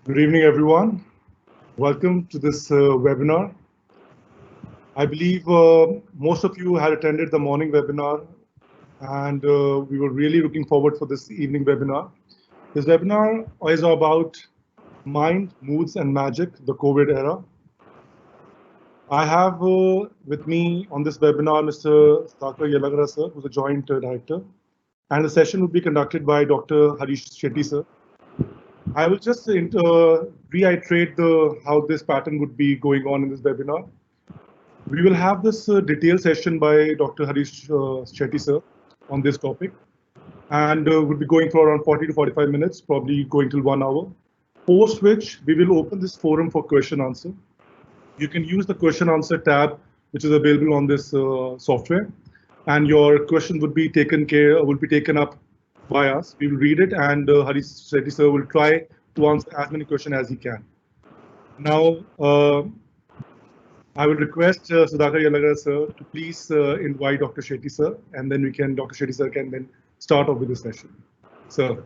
Good evening, everyone. Welcome to this webinar. I believe most of you had attended the morning webinar, and we were really looking forward for this evening webinar. This webinar is about mind, moods, and magic, the COVID era. I have with me on this webinar Mr. Sudhakar Yelagra, sir, who's a joint director, and the session will be conducted by Dr. Harish Shetty, sir. I will just reiterate how this pattern would be going on in this webinar. We will have this detailed session by Dr. Harish Shetty, sir, on this topic, and we'll be going for around 40 to 45 minutes, probably going till 1 hour, post which we will open this forum for question answer. You can use the question answer tab, which is available on this software, and your question will be taken up by us. We will read it, and Harish Shetty sir will try to answer as many questions as he can. Now, I will request Sudhakar Yelagra sir to please invite Dr. Shetty sir, and then Dr. Shetty sir can then start off with the session. Sir.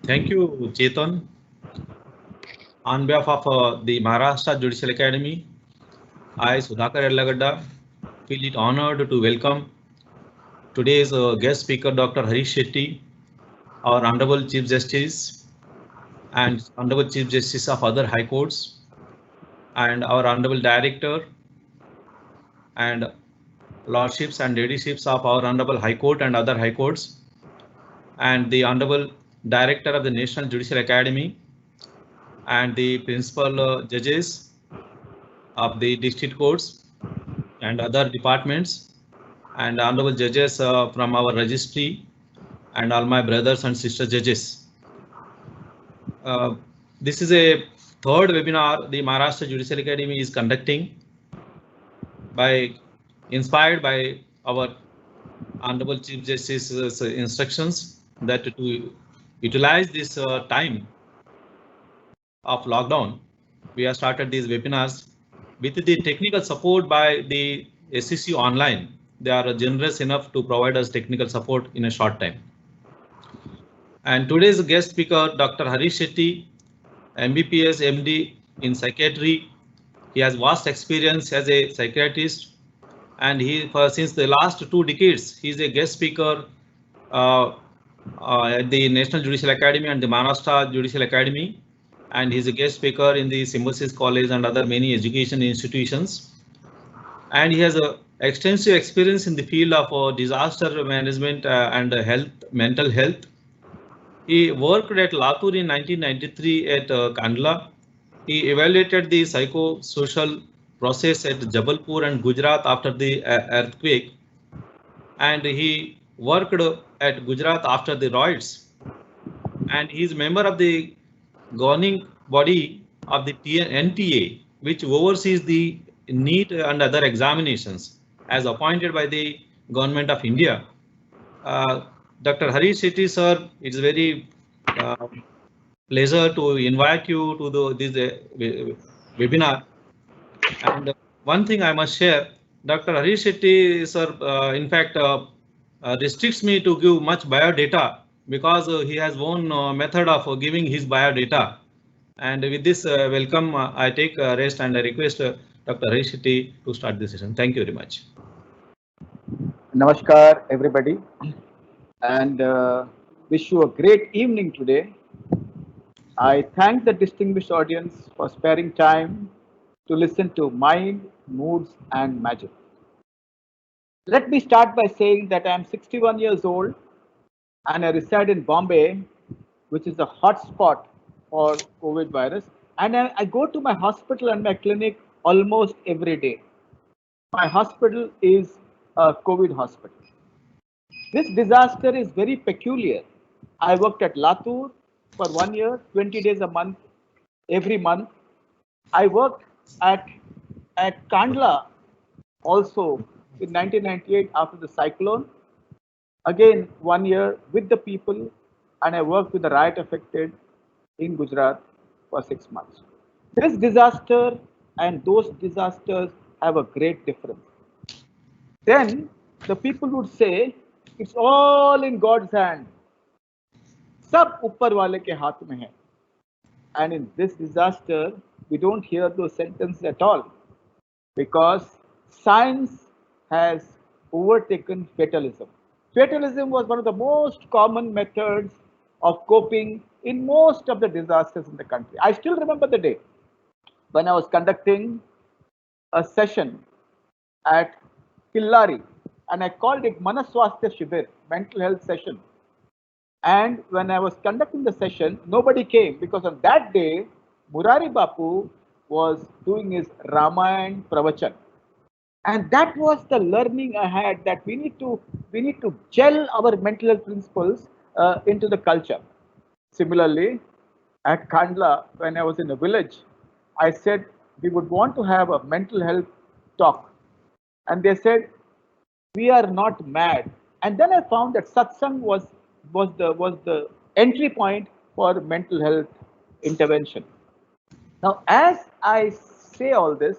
Thank you, Chetan. On behalf of the Maharashtra Judicial Academy, I, Sudhakar Yelagadda, feel it honored to welcome today's guest speaker, Dr. Harish Shetty, our Honorable Chief Justice and Honorable Chief Justice of other High Courts, and our Honorable Director and Lordships and Ladyships of our Honorable High Court and other High Courts, and the Honorable Director of the National Judicial Academy, and the Principal Judges of the District Courts and other departments, and Honorable Judges from our registry, and all my brothers and sister judges. This is a third webinar the Maharashtra Judicial Academy is conducting, inspired by our Honorable Chief Justice's instructions that to utilize this time of lockdown, we have started these webinars with the technical support by the SCC Online. They are generous enough to provide us technical support in a short time. And today's guest speaker, Dr. Harish Shetty, MBPS MD in psychiatry. He has vast experience as a psychiatrist, and since the last 2 decades, he is a guest speaker at the National Judicial Academy and the Maharashtra Judicial Academy, and he's a guest speaker in the Symbiosis College and other many education institutions. And he has a extensive experience in the field of disaster management and mental health. He worked at Latur in 1993 at Kandla. He evaluated the psychosocial process at Jabalpur and Gujarat after the earthquake, and he worked at Gujarat after the riots, and he is member of the governing body of the NTA, which oversees the NEET and other examinations as appointed by the Government of India. Dr. Harish Shetty sir, it's very pleasure to invite you to this webinar. And one thing I must share, Dr. Harish Shetty sir, in fact, restricts me to give much biodata because he has own method of giving his biodata. And with this welcome, I take rest and I request Dr. Harish Shetty to start this session. Thank you very much. Namaskar, everybody, and wish you a great evening today. I thank the distinguished audience for sparing time to listen to Mind, Moods, and Magic. Let me start by saying that I am 61 years old and I reside in Bombay, which is a hotspot for COVID virus. And I go to my hospital and my clinic almost every day. My hospital is a COVID hospital. This disaster is very peculiar. I worked at Latur for 1 year, 20 days a month, every month. I worked at Kandla also in 1998 after the cyclone. Again, 1 year with the people, and I worked with the riot affected in Gujarat for 6 months. This disaster and those disasters have a great difference. Then the people would say It's all in God's hand. सब ऊपर वाले के हाथ में है. And in this disaster, we don't hear those sentences at all, because science has overtaken fatalism. Fatalism was one of the most common methods of coping in most of the disasters in the country. I still remember the day when I was conducting a session at Killari, and I called it Manaswasthya Shibir, mental health session. And when I was conducting the session, nobody came, because on that day, Murari Bapu was doing his Ramayana Pravachan. And that was the learning I had, that we need to gel our mental health principles into the culture. Similarly, at Kandla, when I was in a village, I said we would want to have a mental health talk. And they said, we are not mad. And then I found that satsang was the entry point for mental health intervention. Now, as I say all this,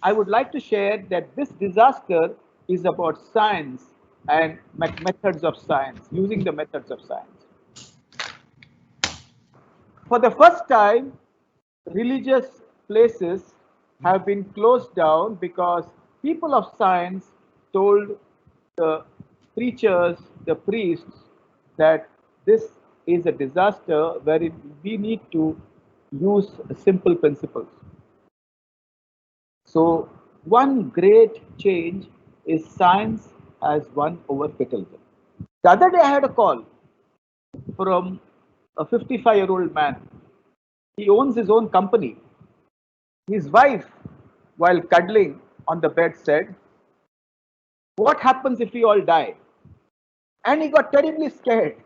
I would like to share that this disaster is about science and methods of science, using the methods of science. For the first time, religious places have been closed down because people of science told the preachers, the priests, that this is a disaster wherein we need to use simple principles. So one great change is science has won over fatalism. The other day I had a call from a 55-year-old man. He owns his own company. His wife, while cuddling on the bed, said, "What happens if we all die?" And he got terribly scared,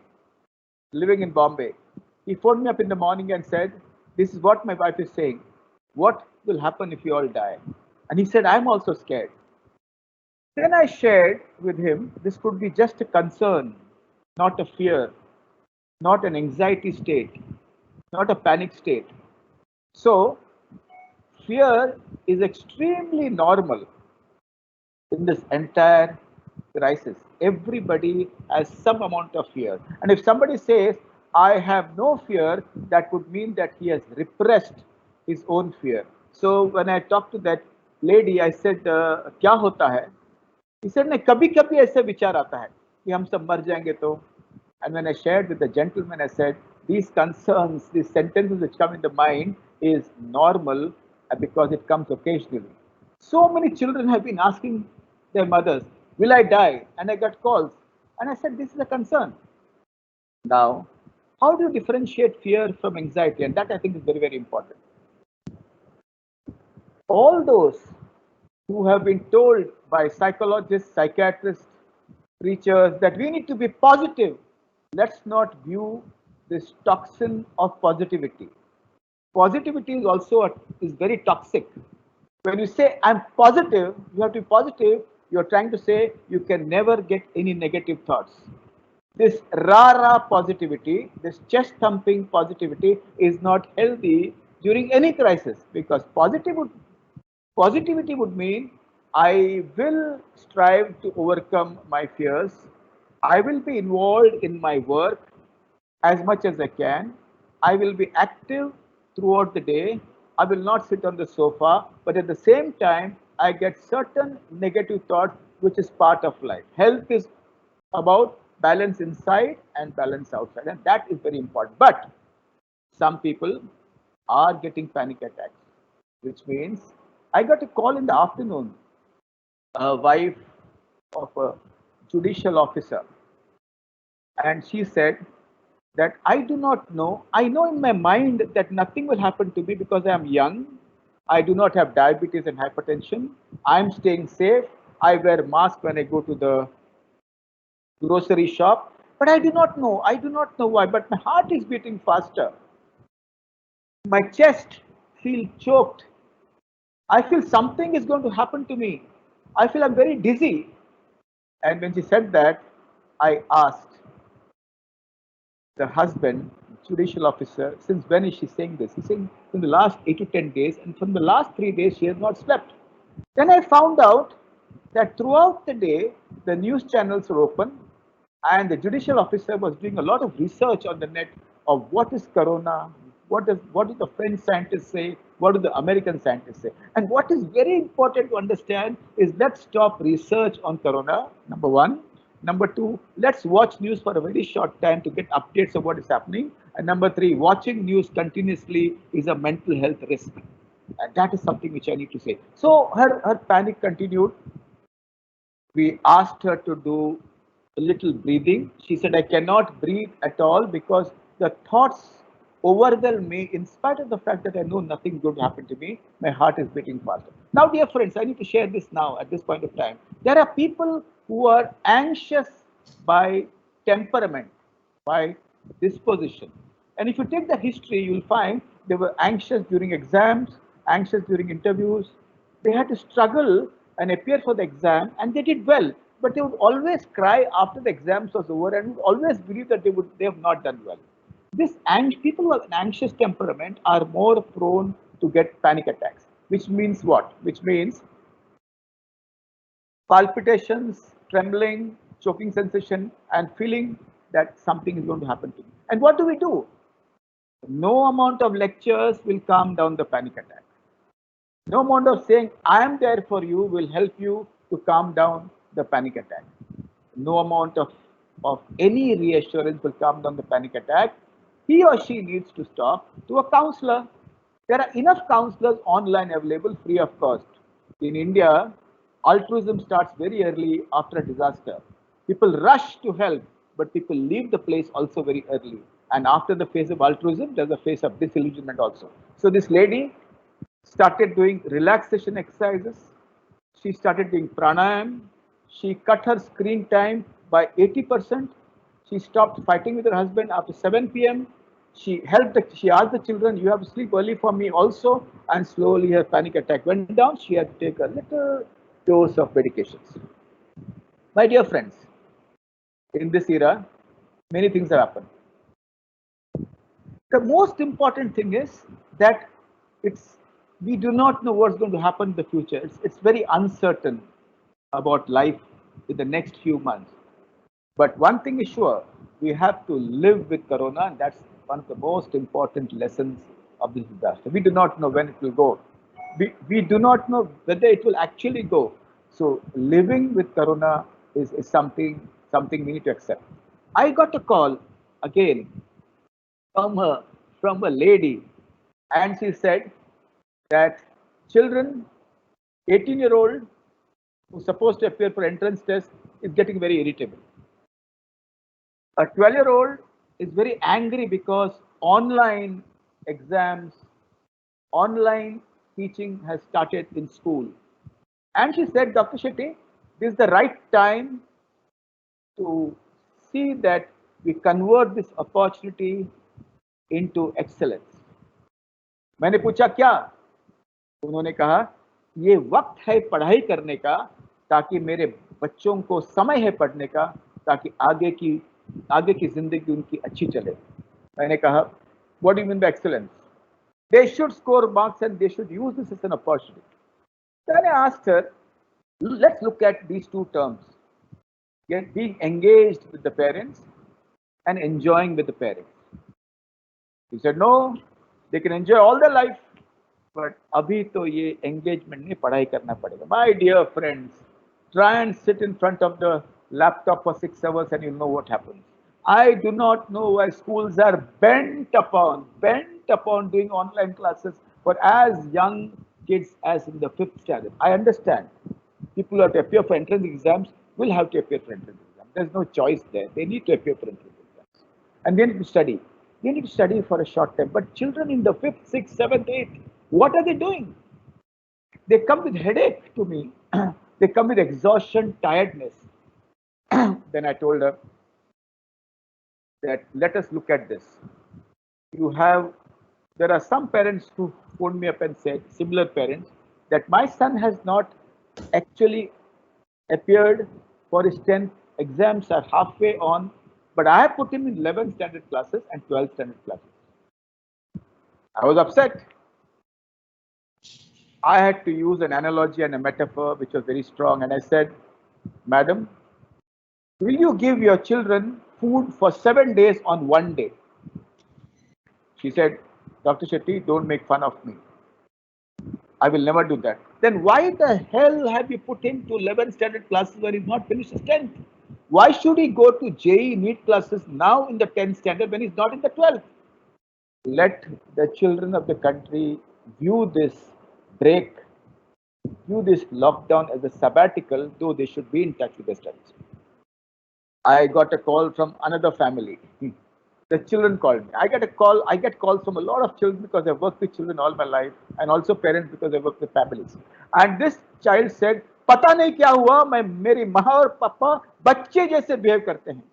living in Bombay. He phoned me up in the morning and said, "This is what my wife is saying. What will happen if we all die?" And he said, "I'm also scared." Then I shared with him, this could be just a concern, not a fear, not an anxiety state, not a panic state. So, fear is extremely normal in this entire crisis. Everybody has some amount of fear. And if somebody says, I have no fear, that would mean that he has repressed his own fear. So when I talked to that lady, I said, क्या होता है? He said, नहीं, कभी-कभी ऐसे विचार आता है कि हम सब मर जाएंगे तो. And when I shared with the gentleman, I said, these concerns, these sentences which come in the mind is normal because it comes occasionally. So many children have been asking their mothers, will I die? And I got calls. And I said, this is a concern. Now, how do you differentiate fear from anxiety? And that I think is very, very important. All those who have been told by psychologists, psychiatrists, preachers that we need to be positive, let's not view this toxin of positivity. Positivity is also is very toxic. When you say I'm positive, you have to be positive. You're trying to say you can never get any negative thoughts. This rah-rah positivity, this chest thumping positivity is not healthy during any crisis, because positivity would mean I will strive to overcome my fears. I will be involved in my work as much as I can. I will be active throughout the day. I will not sit on the sofa, but at the same time, I get certain negative thoughts, which is part of life. Health is about balance inside and balance outside, and that is very important. But some people are getting panic attacks, which means I got a call in the afternoon, a wife of a judicial officer, and she said that I do not know. I know in my mind that nothing will happen to me because I am young. I do not have diabetes and hypertension. I am staying safe. I wear mask when I go to the grocery shop. But I do not know. I do not know why. But my heart is beating faster. My chest feels choked. I feel something is going to happen to me. I feel I'm very dizzy. And when she said that, I asked the husband, judicial officer, since when is she saying this? He's saying from the last 8 to 10 days, and from the last 3 days, she has not slept. Then I found out that throughout the day, the news channels are open, and the judicial officer was doing a lot of research on the net of what is corona, what do the French scientists say, what do the American scientists say. And what is very important to understand is, let's stop research on corona, number one. Number two, let's watch news for a very short time to get updates of what is happening. And number three, watching news continuously is a mental health risk. And that is something which I need to say. So her panic continued. We asked her to do a little breathing. She said, I cannot breathe at all because the thoughts overwhelm me in spite of the fact that I know nothing good happened to me. My heart is beating faster. Now, dear friends, I need to share this now at this point of time. There are people who are anxious by temperament, by disposition. And if you take the history, you'll find they were anxious during exams, anxious during interviews. They had to struggle and appear for the exam, and they did well. But they would always cry after the exams was over, and would always believe that they have not done well. People who have an anxious temperament are more prone to get panic attacks. Which means what? Which means palpitations, trembling, choking sensation, and feeling that something is going to happen to me. And what do? No amount of lectures will calm down the panic attack. No amount of saying, I am there for you, will help you to calm down the panic attack. No amount of any reassurance will calm down the panic attack. He or she needs to stop to a counselor. There are enough counselors online available free of cost. In India, altruism starts very early after a disaster. People rush to help, but people leave the place also very early. And after the phase of altruism, there's a phase of disillusionment also. So this lady started doing relaxation exercises. She started doing pranayam. She cut her screen time by 80%. She stopped fighting with her husband after 7 p.m. She asked the children, you have to sleep early for me also. And slowly her panic attack went down. She had to take a little dose of medications. My dear friends, in this era, many things have happened. The most important thing is that we do not know what's going to happen in the future. It's very uncertain about life in the next few months. But one thing is sure, we have to live with corona, and that's one of the most important lessons of this disaster. We do not know when it will go. We do not know whether it will actually go. So living with corona is something we need to accept. I got a call again from a lady, and she said that children, 18-year-old who's supposed to appear for entrance test is getting very irritable. A 12-year-old is very angry because online exams, online teaching has started in school. And she said, Dr. Shetty, this is the right time to see that we convert this opportunity into excellence. मैंने पूछा क्या? उन्होंने कहा, ये वक्त है पढ़ाई करने का, ताकि मेरे बच्चों को समय है पढ़ने का, ताकि आगे की जिंदगी उनकी अच्छी चले. मैंने कहा, what do you mean by excellence? They should score marks and they should use this as an opportunity. Then I asked her, let's look at these two terms. Being engaged with the parents and enjoying with the parents. He said, no, they can enjoy all their life, but abhi to ye engagement nahi, padhai karna padega. My dear friends, try and sit in front of the laptop for 6 hours and you'll know what happens. I do not know why schools are bent upon doing online classes for as young kids as in the 5th standard. I understand. People who have to appear for entrance exams will have to appear for entrance exams. There's no choice there. They need to appear for entrance exams. And they need to study. They need to study for a short time. But children in the 5th, 6th, 7th, 8th, what are they doing? They come with headache to me. They come with exhaustion, tiredness. Then I told her that let us look at this. There are some parents who phoned me up and said, similar parents, that my son has not actually appeared for his 10th. Exams are halfway on, but I have put him in 11th standard classes and 12th standard classes. I was upset. I had to use an analogy and a metaphor which was very strong, and I said, Madam, will you give your children food for 7 days on one day? She said, Dr. Shetty, don't make fun of me. I will never do that. Then why the hell have you put him to 11 standard classes when he's not finished his 10th? Why should he go to JEE NEET classes now in the 10th standard when he's not in the 12th? Let the children of the country view this break, view this lockdown as a sabbatical, though they should be in touch with their studies. I got a call from another family. The children called me. I get calls from a lot of children because I've worked with children all my life, and also parents because I work with families. And this child said, "पता नहीं क्या हुआ, मैं मेरी माँ और पापा बच्चे जैसे behave करते हैं."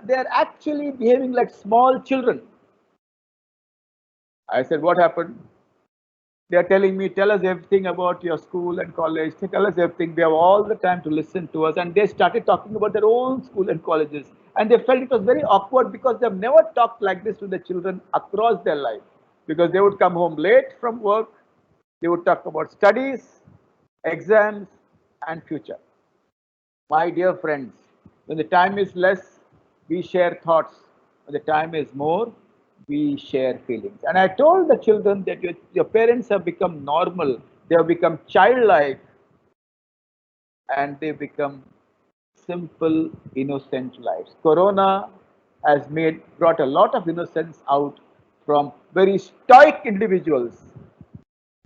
They are actually behaving like small children. I said, "What happened?" They are telling me, tell us everything about your school and college. Tell us everything. They have all the time to listen to us. And they started talking about their own school and colleges. And they felt it was very awkward because they've never talked like this to the children across their life. Because they would come home late from work. They would talk about studies, exams, and future. My dear friends, when the time is less, we share thoughts. When the time is more, we share feelings. And I told the children that your parents have become normal, they have become childlike, and they become simple, innocent lives. Corona has brought a lot of innocence out from very stoic individuals,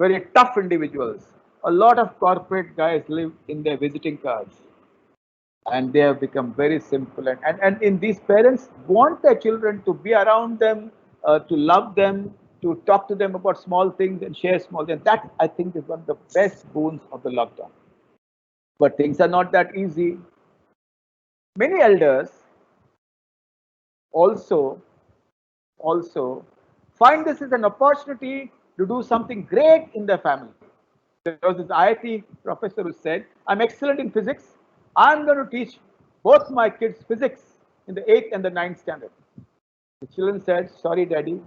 very tough individuals. A lot of corporate guys live in their visiting cards, and they have become very simple, and in these parents want their children to be around them, to love them, to talk to them about small things and share small things. That, I think, is one of the best boons of the lockdown. But things are not that easy. Many elders also find this as an opportunity to do something great in their family. There was this IIT professor who said, I'm excellent in physics. I'm going to teach both my kids physics in the 8th and the 9th standard. The children said, sorry, daddy,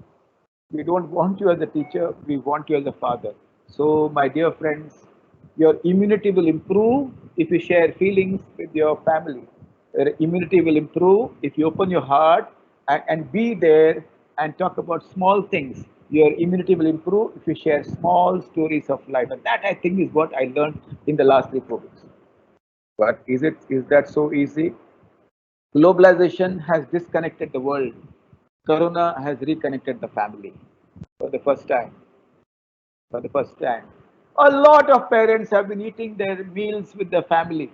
we don't want you as a teacher, we want you as a father. So, my dear friends, your immunity will improve if you share feelings with your family. Your immunity will improve if you open your heart and be there and talk about small things. Your immunity will improve if you share small stories of life. And that, I think, is what I learned in the last 3-4 weeks. But is that so easy? Globalization has disconnected the world. Corona has reconnected the family for the first time. For the first time. A lot of parents have been eating their meals with their family.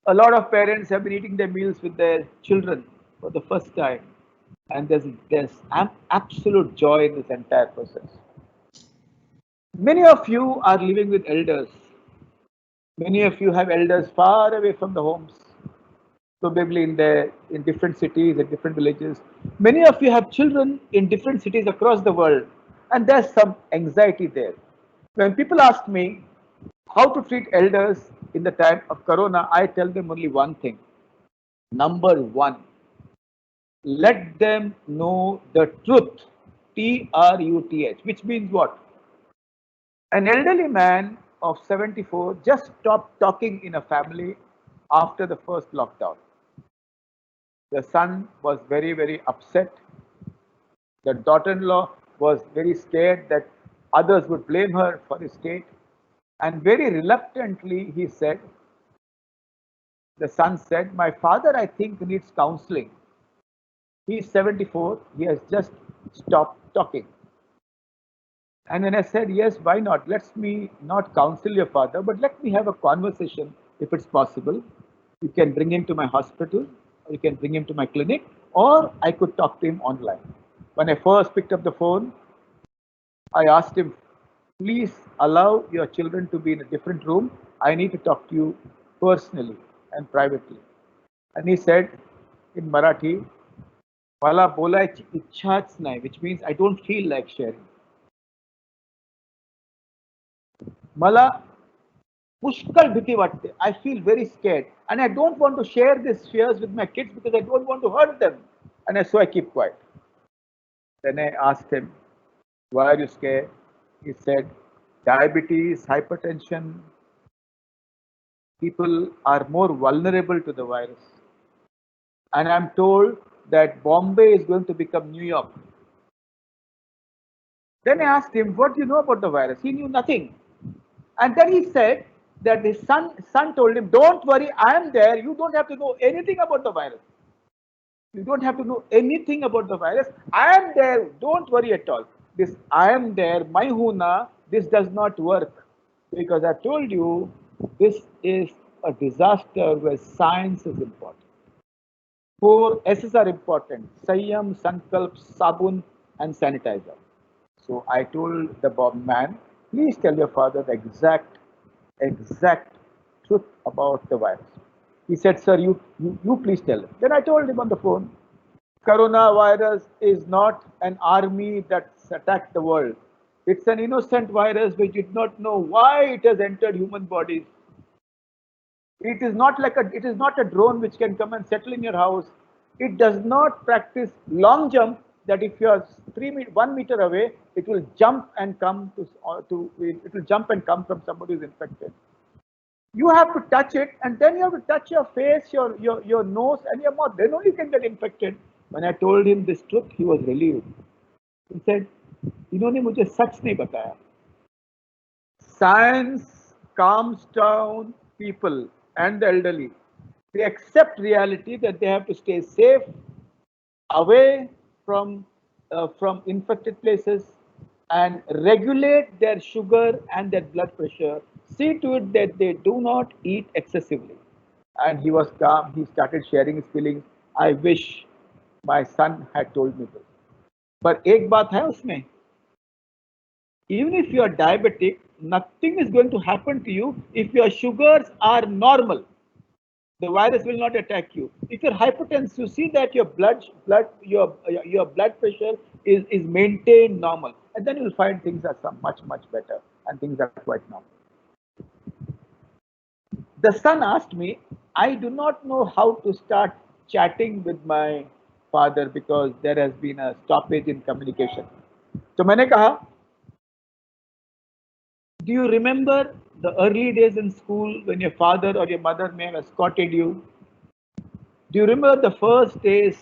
A lot of parents have been eating their meals with their children for the first time. And there's absolute joy in this entire process. Many of you are living with elders. Many of you have elders far away from the homes, probably in different cities, in different villages. Many of you have children in different cities across the world, and there's some anxiety there. When people ask me how to treat elders in the time of Corona, I tell them only one thing. Number one, let them know the truth, TRUTH, which means what? An elderly man of 74 just stopped talking in a family after the first lockdown. The son was very, very upset. The daughter-in-law was very scared that others would blame her for his state. And very reluctantly, the son said, my father, I think, needs counseling. He's 74, he has just stopped talking. And then I said, yes, why not? Let me not counsel your father, but let me have a conversation if it's possible. You can bring him to my hospital, or you can bring him to my clinic, or I could talk to him online. When I first picked up the phone, I asked him, please allow your children to be in a different room. I need to talk to you personally and privately. And he said in Marathi, Vala bolaichi ichhach nahi, which means I don't feel like sharing. Mala pushkal bhiti vatte. I feel very scared, and I don't want to share these fears with my kids because I don't want to hurt them. And so I keep quiet. Then I asked him, why are you scared? He said, diabetes, hypertension, people are more vulnerable to the virus. And I'm told that Bombay is going to become New York. Then I asked him, what do you know about the virus? He knew nothing. And then he said that his son told him, don't worry, I am there. You don't have to know anything about the virus. You don't have to know anything about the virus. I am there. Don't worry at all. This I am there, my huna, this does not work. Because I told you, this is a disaster where science is important. 4 S's are important: Sanyam, Sankalp, Sabun, and sanitizer. So I told the man, please tell your father the exact truth about the virus. He said, sir, you please tell him. Then I told him on the phone, coronavirus is not an army that's attacked the world. It's an innocent virus which did not know why it has entered human bodies. It is not a drone which can come and settle in your house. It does not practice long jump, that if you are 1 meter away, it will jump and come from somebody who's infected. You have to touch it, and then you have to touch your face, your nose, and your mouth. Then only you can get infected. When I told him this truth, he was relieved. He said, इन्होंने मुझे सच नहीं बताया. Science calms down people and the elderly. They accept reality that they have to stay safe, away from infected places, and regulate their sugar and their blood pressure. See to it that they do not eat excessively. And he was calm. He started sharing his feelings. I wish my son had told me this. But एक बात है उसमें. Even if you are diabetic, nothing is going to happen to you if your sugars are normal. The virus will not attack you. If you're hypertensive, you see that your blood pressure is maintained normal, and then you'll find things are much better, and things are quite normal. The son asked me, I do not know how to start chatting with my father because there has been a stoppage in communication. So मैंने कहा, do you remember the early days in school when your father or your mother may have escorted you? Do you remember the first days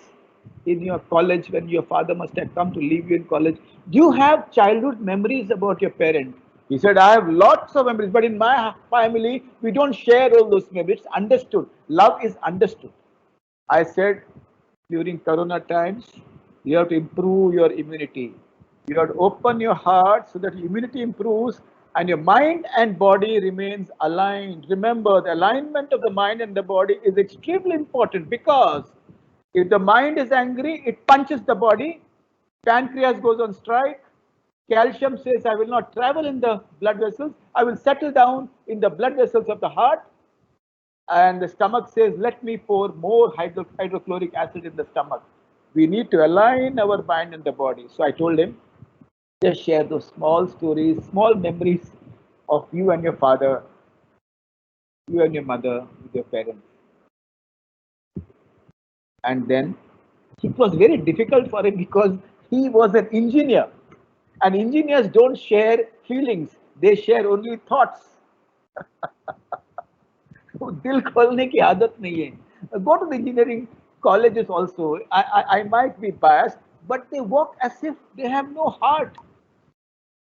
in your college when your father must have come to leave you in college? Do you have childhood memories about your parents? He said, I have lots of memories, but in my family, we don't share all those memories. It's understood. Love is understood. I said, during Corona times, you have to improve your immunity. You have to open your heart so that immunity improves and your mind and body remains aligned. Remember, the alignment of the mind and the body is extremely important, because if the mind is angry, it punches the body, pancreas goes on strike, calcium says, I will not travel in the blood vessels, I will settle down in the blood vessels of the heart, and the stomach says, let me pour more hydrochloric acid in the stomach. We need to align our mind and the body. So I told him, just share those small stories, small memories of you and your father, you and your mother, with your parents. And then it was very difficult for him because he was an engineer, and engineers don't share feelings, they share only thoughts. दिल खोलने की आदत नहीं है. Go to the engineering colleges also. I might be biased, but they work as if they have no heart.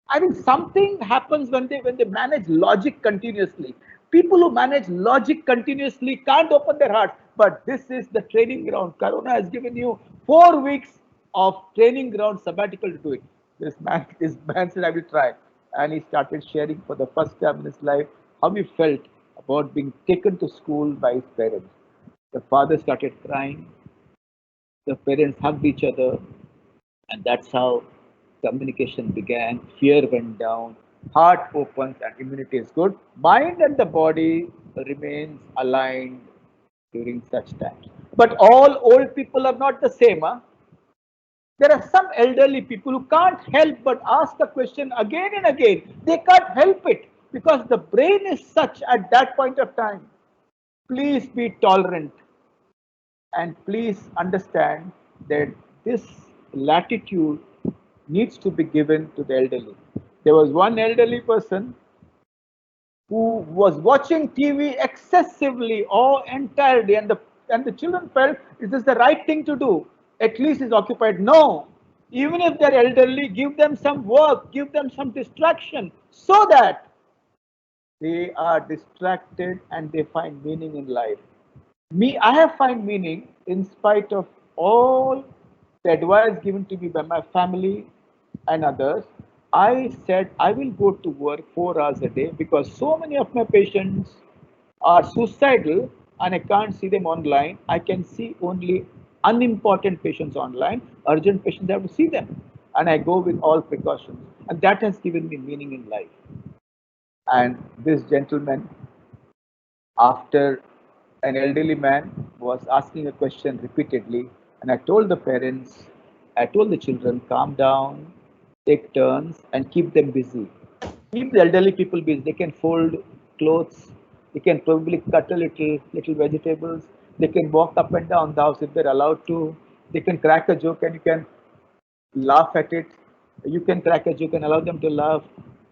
I mean, something happens when they manage logic continuously. People who manage logic continuously can't open their hearts. But this is the training ground. Corona has given you 4 weeks of training ground sabbatical to do it. This man said, I will try. And he started sharing for the first time in his life how he felt about being taken to school by his parents. The father started crying. The parents hugged each other. And that's how communication began, fear went down, heart opens, and immunity is good. Mind and the body remains aligned during such times. But all old people are not the same. Huh? There are some elderly people who can't help but ask the question again and again. They can't help it because the brain is such at that point of time. Please be tolerant and please understand that this latitude needs to be given to the elderly. There was one elderly person who was watching TV excessively all entire day, and the children felt, is this the right thing to do? At least is occupied. No, even if they're elderly, give them some work, give them some distraction, so that they are distracted and they find meaning in life. Me, I have find meaning in spite of all the advice given to me by my family and others. I said I will go to work 4 hours a day because so many of my patients are suicidal and I can't see them online. I can see only unimportant patients online. Urgent patients, I have to see them. And I go with all precautions. And that has given me meaning in life. And this gentleman, after an elderly man was asking a question repeatedly, and I told the parents, I told the children, calm down, take turns, and keep them busy. Keep the elderly people busy. They can fold clothes, they can probably cut a little vegetables, they can walk up and down the house if they're allowed to, they can crack a joke and you can laugh at it. You can crack a joke and allow them to laugh.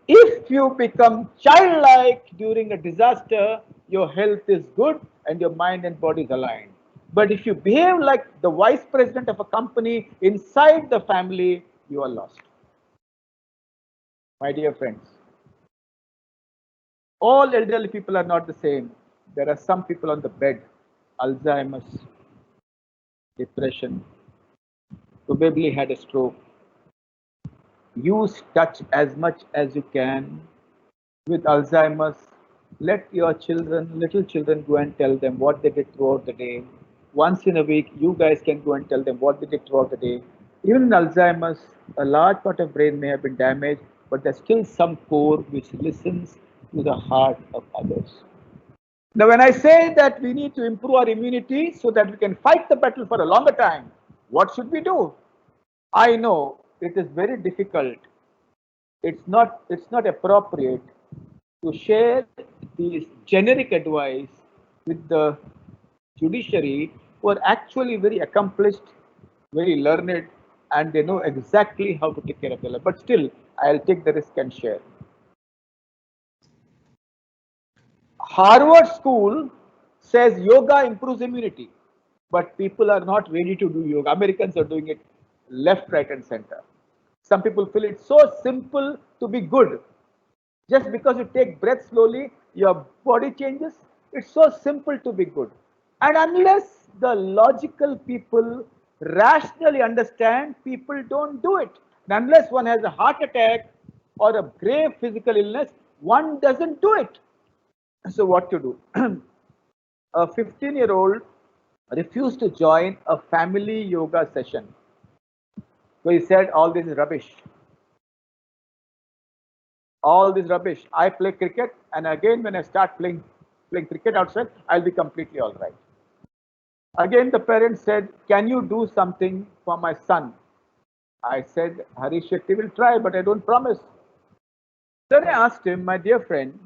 If you become childlike during a disaster, your health is good and your mind and body is aligned. But if you behave like the vice president of a company inside the family, you are lost. My dear friends, all elderly people are not the same. There are some people on the bed, Alzheimer's, depression, probably had a stroke. Use touch as much as you can. With Alzheimer's, let your children, little children, go and tell them what they did throughout the day. Once in a week, you guys can go and tell them what they did throughout the day. Even in Alzheimer's, a large part of brain may have been damaged, but there's still some core which listens to the heart of others. Now, when I say that we need to improve our immunity so that we can fight the battle for a longer time, what should we do? I know it is very difficult. It's not appropriate to share these generic advice with the judiciary who are actually very accomplished, very learned, and they know exactly how to take care of their life. But still, I'll take the risk and share. Harvard School says yoga improves immunity, but people are not ready to do yoga. Americans are doing it left, right, and center. Some people feel it's so simple to be good. Just because you take breath slowly, your body changes. It's so simple to be good. And unless the logical people rationally understand, people don't do it. And unless one has a heart attack or a grave physical illness, one doesn't do it. So what to do? A 15-year-old refused to join a family yoga session. So he said, all this is rubbish. All this rubbish. I play cricket, and again, when I start playing cricket outside, I'll be completely all right. Again, the parents said, can you do something for my son? I said, Harish Shetty will try, but I don't promise. Then I asked him, my dear friend,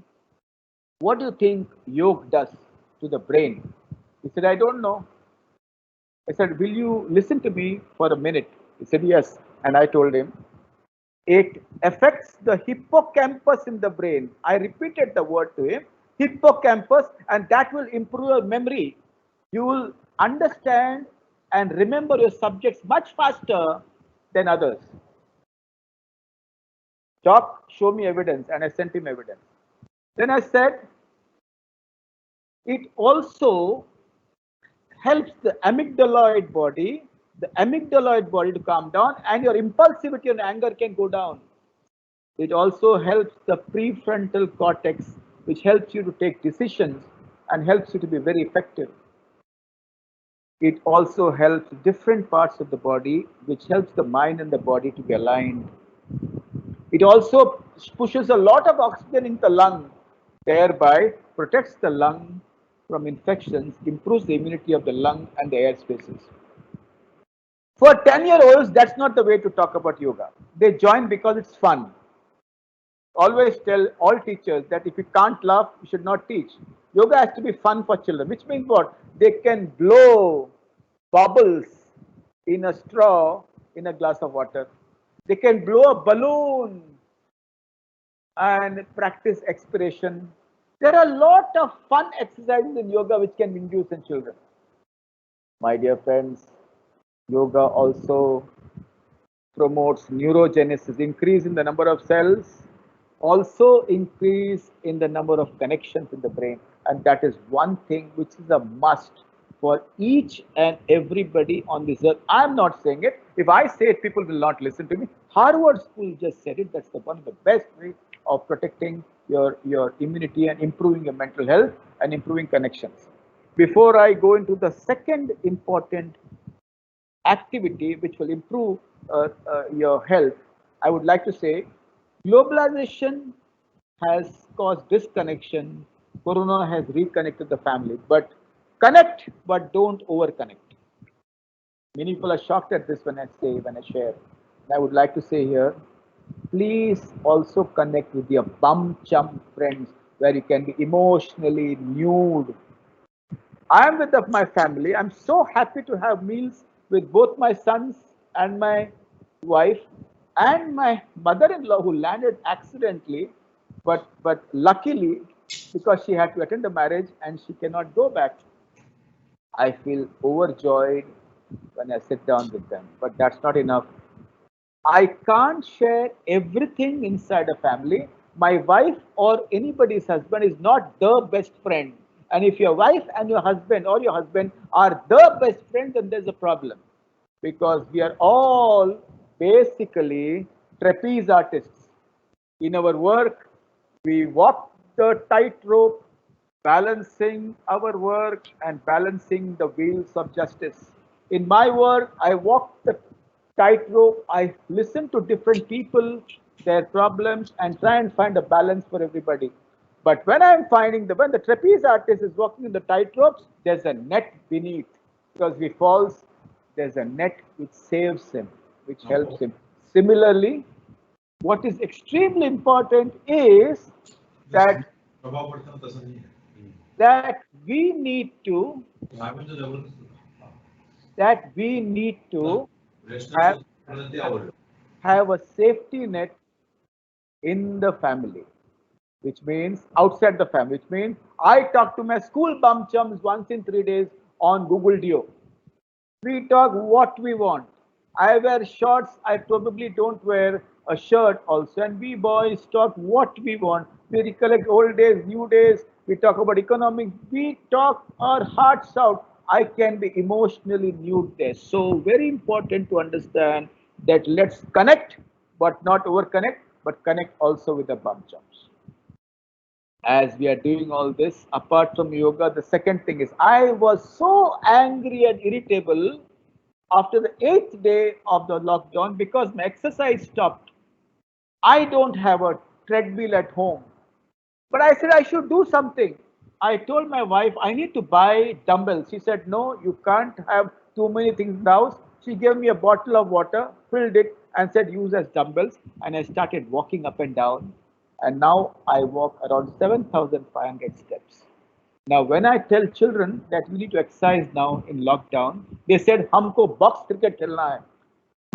what do you think yoga does to the brain? He said, I don't know. I said, will you listen to me for a minute? He said, yes. And I told him, it affects the hippocampus in the brain. I repeated the word to him, hippocampus, and that will improve your memory. You will understand and remember your subjects much faster than others. Doc, show me evidence, and I sent him evidence. Then I said, it also helps the amygdaloid body to calm down, and your impulsivity and anger can go down. It also helps the prefrontal cortex, which helps you to take decisions and helps you to be very effective. It also helps different parts of the body, which helps the mind and the body to be aligned. It also pushes a lot of oxygen into the lung, thereby protects the lung from infections, improves the immunity of the lung and the air spaces. For 10-year-olds, that's not the way to talk about yoga. They join because it's fun. Always tell all teachers that if you can't laugh, you should not teach. Yoga has to be fun for children, which means what? They can blow bubbles in a straw in a glass of water. They can blow a balloon and practice expiration. There are a lot of fun exercises in yoga which can be induced in children. My dear friends, yoga also promotes neurogenesis, increase in the number of cells, also increase in the number of connections in the brain. And that is one thing which is a must for each and everybody on this earth. I'm not saying it. If I say it, people will not listen to me. Harvard School just said it. That's one of the best ways of protecting your immunity and improving your mental health and improving connections. Before I go into the second important activity which will improve your health, I would like to say globalization has caused disconnection. Corona has reconnected the family, but connect, but don't overconnect. Many people are shocked at this when I share. And I would like to say here, please also connect with your bum chum friends where you can be emotionally nude. I am with my family. I'm so happy to have meals with both my sons and my wife and my mother-in-law who landed accidentally, but luckily because she had to attend the marriage and she cannot go back. I feel overjoyed when I sit down with them, but that's not enough. I can't share everything inside a family. My wife or anybody's husband is not the best friend. And if your wife and your husband or your husband are the best friend, then there's a problem. Because we are all basically trapeze artists. In our work, we walk the tightrope, balancing our work and balancing the wheels of justice. In my work, I walk the tightrope. I listen to different people, their problems, and try and find a balance for everybody. But when when the trapeze artist is walking in the tightropes, there's a net beneath. Because if he falls, there's a net which saves him, which helps him. Similarly, what is extremely important is that that we need to have, have a safety net in the family, which means outside the family, which means I talk to my school bum chums once in 3 days on Google Duo. We talk what we want. I wear shorts, I probably don't wear a shirt also, and we boys talk what we want. We recollect old days, new days, we talk about economics, we talk our hearts out. I can be emotionally nude there. So very important to understand that let's connect, but not overconnect, but connect also with the bum chums. As we are doing all this, apart from yoga, the second thing is I was so angry and irritable after the 8th day of the lockdown because my exercise stopped. I don't have a treadmill at home, but I said I should do something. I told my wife I need to buy dumbbells. She said, no, you can't have too many things in the house. She gave me a bottle of water, filled it, and said use as dumbbells. And I started walking up and down. And now I walk around 7,500 steps. Now, when I tell children that we need to exercise now in lockdown, they said, हमको box cricket खेलना है.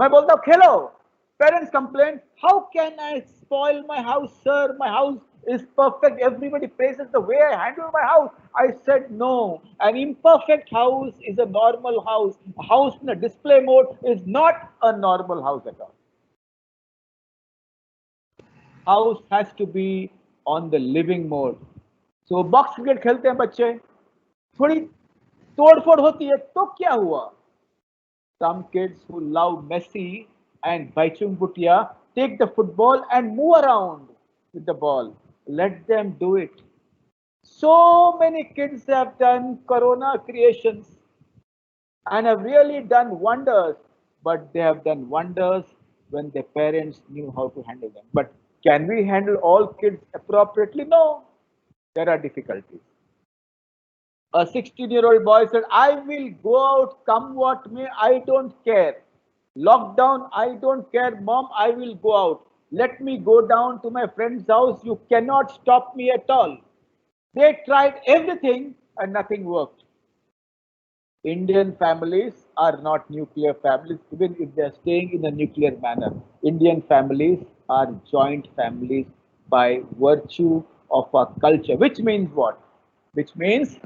मैं बोलता हूँ खेलो. Parents complain, how can I spoil my house, sir? My house is perfect. Everybody praises the way I handle my house. I said no. An imperfect house is a normal house. A house in a display mode is not a normal house at all. House has to be on the living mode. So box cricket खेलते हैं बच्चे, थोड़ी तोड़फोड़ होती है तो क्या हुआ? Some kids who love Messi and Baichung Bhutia take the football and move around with the ball. Let them do it. So many kids have done Corona creations and have really done wonders, but they have done wonders when their parents knew how to handle them. But can we handle all kids appropriately? No, there are difficulties. A 16-year-old boy said, I will go out, come what may, I don't care. Lockdown, I don't care, mom, I will go out. Let me go down to my friend's house, you cannot stop me at all. They tried everything and nothing worked. Indian families are not nuclear families, even if they are staying in a nuclear manner. Indian families are joint families by virtue of our culture. Which means what? Which means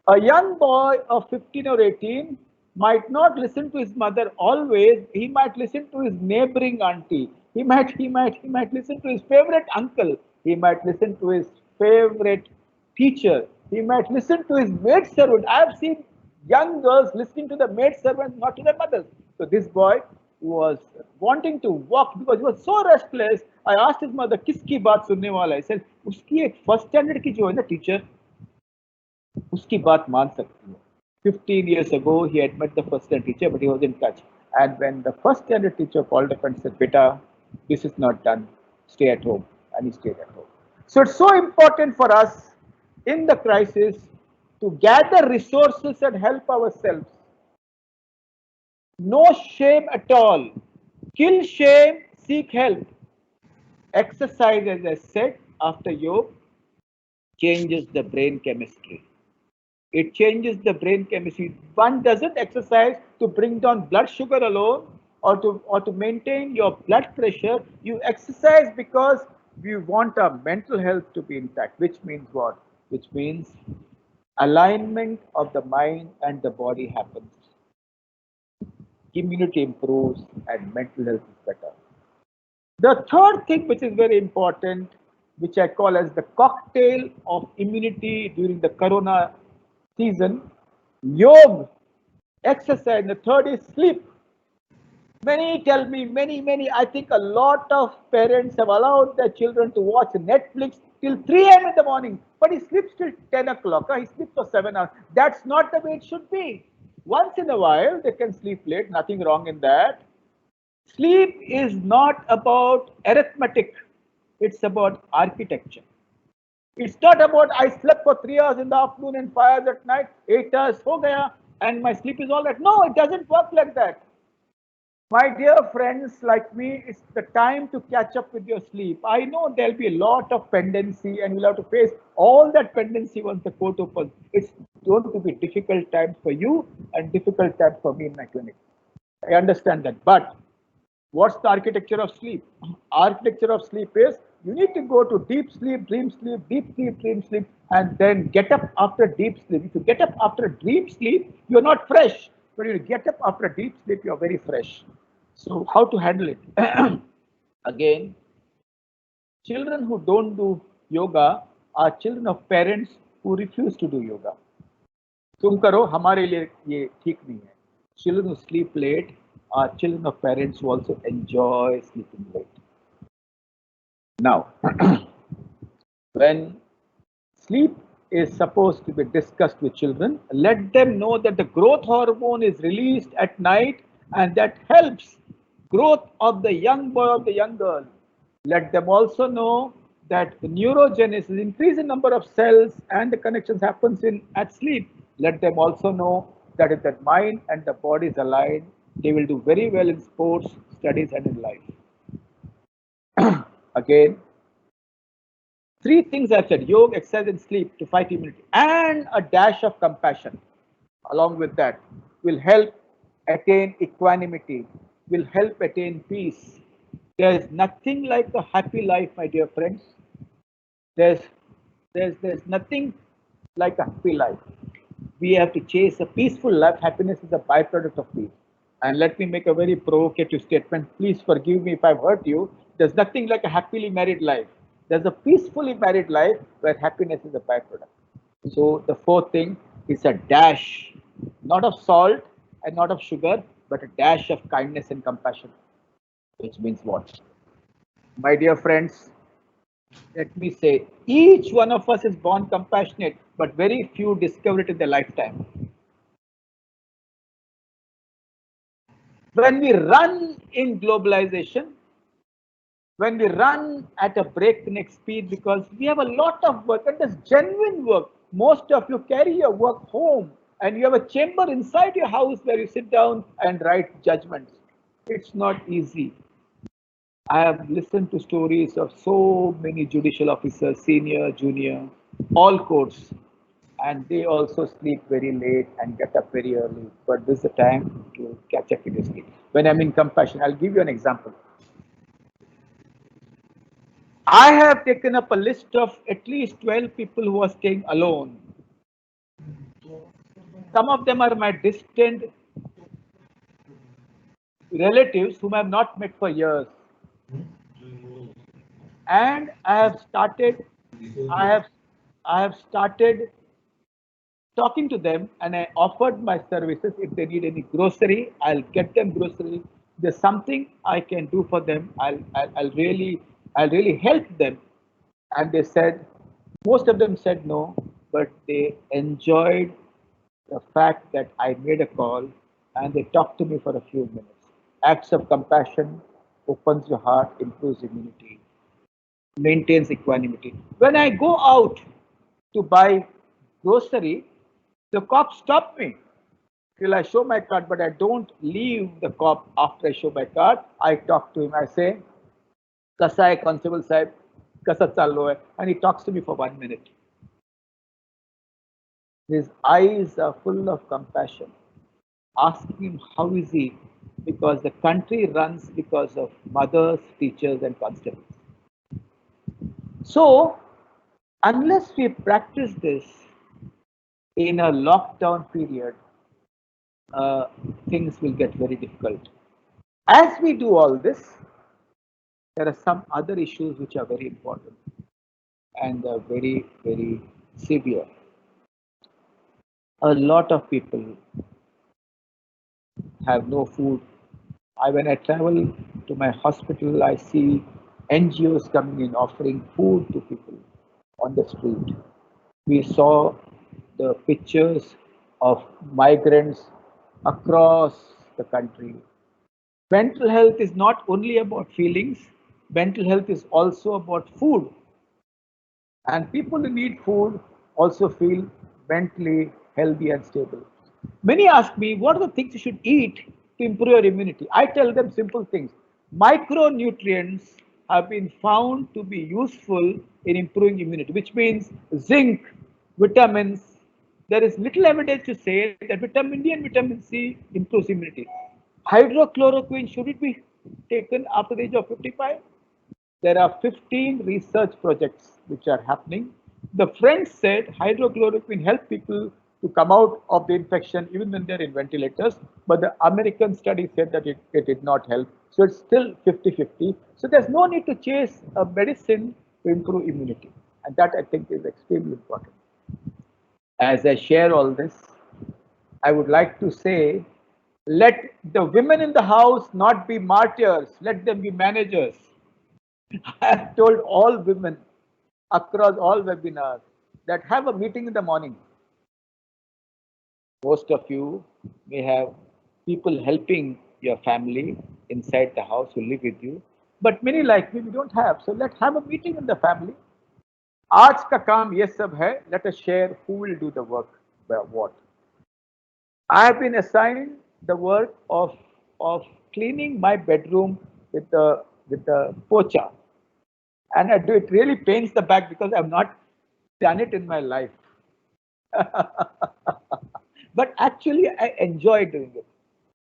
a young boy of 15 or 18 might not listen to his mother always. He might listen to his neighboring auntie. He might listen to his favorite uncle. He might listen to his favorite teacher. He might listen to his maid servant. I have seen young girls listening to the maid servant, not to their mothers. So this boy was wanting to walk because he was so restless. I asked his mother, "Kiski baat sunne wala?" I said, "Uski ek first standard ki jo hai na teacher, uski baat maan sakti hai." 15 years ago, he had met the first standard teacher, but he was in touch. And when the first standard teacher called up and said, "Beta, this is not done. Stay at home," and he stayed at home. So it's so important for us in the crisis to gather resources and help ourselves. No shame at all. Kill shame, seek help. Exercise, as I said, after yoga, changes the brain chemistry. It changes the brain chemistry. One doesn't exercise to bring down blood sugar alone or to maintain your blood pressure. You exercise because we want our mental health to be intact, which means what? Which means alignment of the mind and the body happens. Immunity improves and mental health is better. The third thing which is very important, which I call as the cocktail of immunity during the corona season, yoga, exercise. The third is sleep. Many tell me, many, I think a lot of parents have allowed their children to watch Netflix till 3 a.m. in the morning, but he sleeps till 10 o'clock. He sleeps for 7 hours. That's not the way it should be. Once in a while, they can sleep late, nothing wrong in that. Sleep is not about arithmetic, it's about architecture. It's not about I slept for 3 hours in the afternoon and 5 hours at night, 8 hours ho gaya, and my sleep is all right. No, it doesn't work like that. My dear friends like me, it's the time to catch up with your sleep. I know there'll be a lot of pendency and you'll have to face all that pendency once the court opens. It's going to be difficult times for you and difficult times for me in my clinic. I understand that. But what's the architecture of sleep? Architecture of sleep is you need to go to deep sleep, dream sleep, deep sleep, dream sleep, and then get up after deep sleep. If you get up after deep sleep, you're not fresh. But if you get up after deep sleep, you're very fresh. So how to handle it? Again, children who don't do yoga are children of parents who refuse to do yoga. तुम करो, हमारे लिए ये ठीक नहीं है. Children who sleep late are children of parents who also enjoy sleeping late. Now, when sleep is supposed to be discussed with children, let them know that the growth hormone is released at night and that helps growth of the young boy or the young girl. Let them also know that the neurogenesis, increase in number of cells and the connections happens at sleep. Let them also know that if the mind and the body is aligned, they will do very well in sports, studies, and in life. Again, 3 things I've said: yoga, exercise, and sleep to fight immunity, and a dash of compassion. Along with that, will help attain equanimity, will help attain peace. There is nothing like a happy life, my dear friends. There's nothing like a happy life. We have to chase a peaceful life. Happiness is a byproduct of peace. And let me make a very provocative statement. Please forgive me if I've hurt you. There's nothing like a happily married life. There's a peacefully married life where happiness is a byproduct. So the 4th thing is a dash, not of salt and not of sugar, but a dash of kindness and compassion. Which means what? My dear friends, let me say, each one of us is born compassionate, but very few discover it in their lifetime. When we run in globalization, when we run at a breakneck speed because we have a lot of work, and there's genuine work. Most of you carry your work home and you have a chamber inside your house where you sit down and write judgments. It's not easy. I have listened to stories of so many judicial officers, senior, junior, all courts, and they also sleep very late and get up very early. But this is the time to catch up with your sleep. When I'm in compassion, I'll give you an example. I have taken up a list of at least 12 people who are staying alone. Some of them are my distant relatives whom I have not met for years. And I have started talking to them, and I offered my services. If they need any grocery, I'll get them grocery. There's something I can do for them. I'll really help them. And they said, most of them said no, but they enjoyed the fact that I made a call and they talked to me for a few minutes. Acts of compassion opens your heart, improves immunity, maintains equanimity. When I go out to buy grocery, the cop stopped me till I show my card, but I don't leave the cop after I show my card. I talk to him. I say, "Kasa hai, Constable Sahib, kasa chalo hai," and he talks to me for 1 minute. His eyes are full of compassion. Asking him how is he, because the country runs because of mothers, teachers, and constables. So, unless we practice this in a lockdown period, things will get very difficult. As we do all this, there are some other issues which are very important and very, very severe. A lot of people have no food. When I travel to my hospital, I see NGOs coming in offering food to people on the street. We saw the pictures of migrants across the country. Mental health is not only about feelings, mental health is also about food. And people who need food also feel mentally healthy and stable. Many ask me, what are the things you should eat to improve your immunity? I tell them simple things. Micronutrients have been found to be useful in improving immunity, which means zinc, vitamins. There is little evidence to say that vitamin D and vitamin C improves immunity. Hydrochloroquine, should it be taken after the age of 55? There are 15 research projects which are happening. The French said hydrochloroquine helped people to come out of the infection even when they're in ventilators, but the American study said that it did not help. So it's still 50-50. So there's no need to chase a medicine to improve immunity. And that I think is extremely important. As I share all this, I would like to say, let the women in the house not be martyrs, let them be managers. I have told all women across all webinars that have a meeting in the morning. Most of you may have people helping your family inside the house who live with you, but many like me, we don't have. So let's have a meeting in the family. आज का काम ये सब है. Let us share who will do the work by what. I have been assigned the work of cleaning my bedroom with the pocha. And it really pains the back because I've not done it in my life. But actually, I enjoy doing it.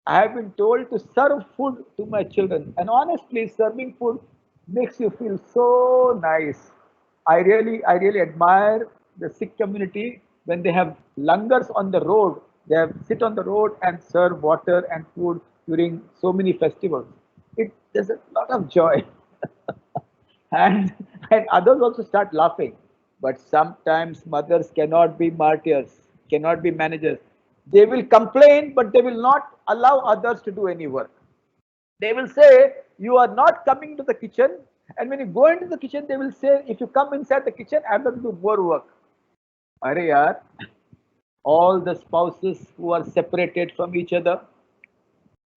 I have been told to serve food to my children, and honestly, serving food makes you feel so nice. I really admire the Sikh community when they have langars on the road. They have sit on the road and serve water and food during so many festivals. There's a lot of joy. and, and others also start laughing. But sometimes mothers cannot be martyrs, cannot be managers. They will complain, but they will not allow others to do any work. They will say, you are not coming to the kitchen. And when you go into the kitchen, they will say, if you come inside the kitchen, I'm going to do more work. Are yaar, all the spouses who are separated from each other,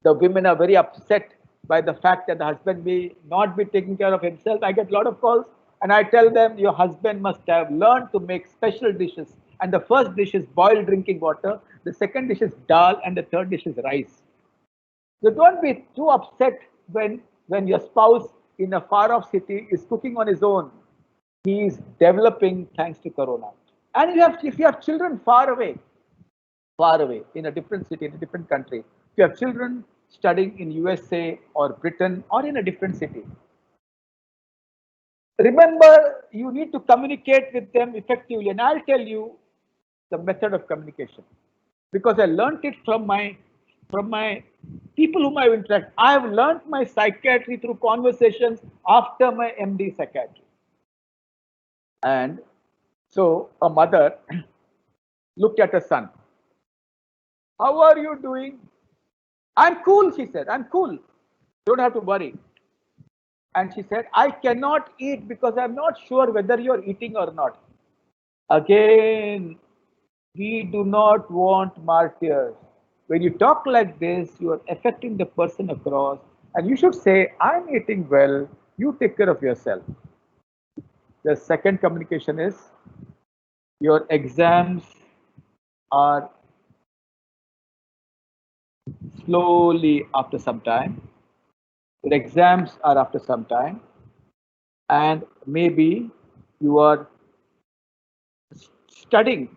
the women are very upset by the fact that the husband may not be taking care of himself. I get a lot of calls and I tell them, your husband must have learned to make special dishes. And the first dish is boiled drinking water, the second dish is dal, and the third dish is rice. So don't be too upset when your spouse in a far off city is cooking on his own. He is developing thanks to Corona. And if you have children far away in a different city, in a different country, if you have children studying in USA or Britain or in a different city, remember, you need to communicate with them effectively, and I'll tell you the method of communication because I learned it from my people whom I've interacted. I have learned my psychiatry through conversations after my MD psychiatry. And so a mother looked at her son. How are you doing? I'm cool, she said. I'm cool. Don't have to worry. And she said, I cannot eat because I'm not sure whether you're eating or not. Again, we do not want martyrs. When you talk like this, you are affecting the person across, and you should say, I'm eating well, you take care of yourself. The second communication is, your exams are slowly after some time. Your exams are after some time, and maybe you are studying,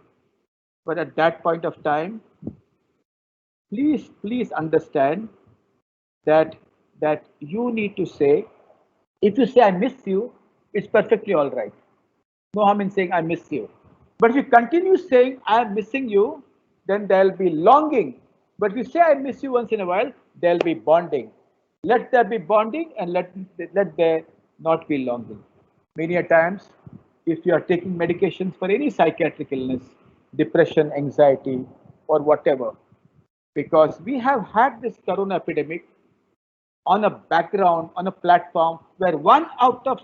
but at that point of time, please understand that you need to say, if you say I miss you, it's perfectly all right. No harm in saying I miss you. But if you continue saying I am missing you, then there'll be longing. But if you say I miss you once in a while, there'll be bonding. Let there be bonding and let there not be longing. Many a times, if you are taking medications for any psychiatric illness, depression, anxiety, or whatever, because we have had this corona epidemic on a background, on a platform where 1 out of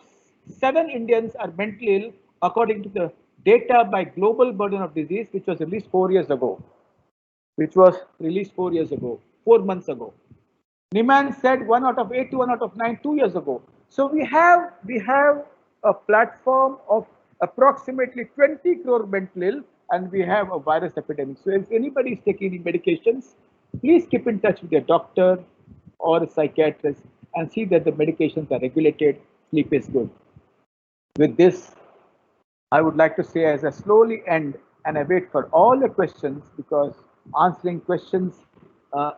7 Indians are mentally ill, according to the data by Global Burden of Disease, which was released 4 years ago. 4 months ago. Niman said 1 out of 8 to 1 out of 9 2 years ago. So we have a platform of approximately 20 crore mental ill, and we have a virus epidemic. So if anybody is taking any medications, please keep in touch with your doctor or a psychiatrist and see that the medications are regulated, sleep is good. With this, I would like to say, as I slowly end and I wait for all the questions, because answering questions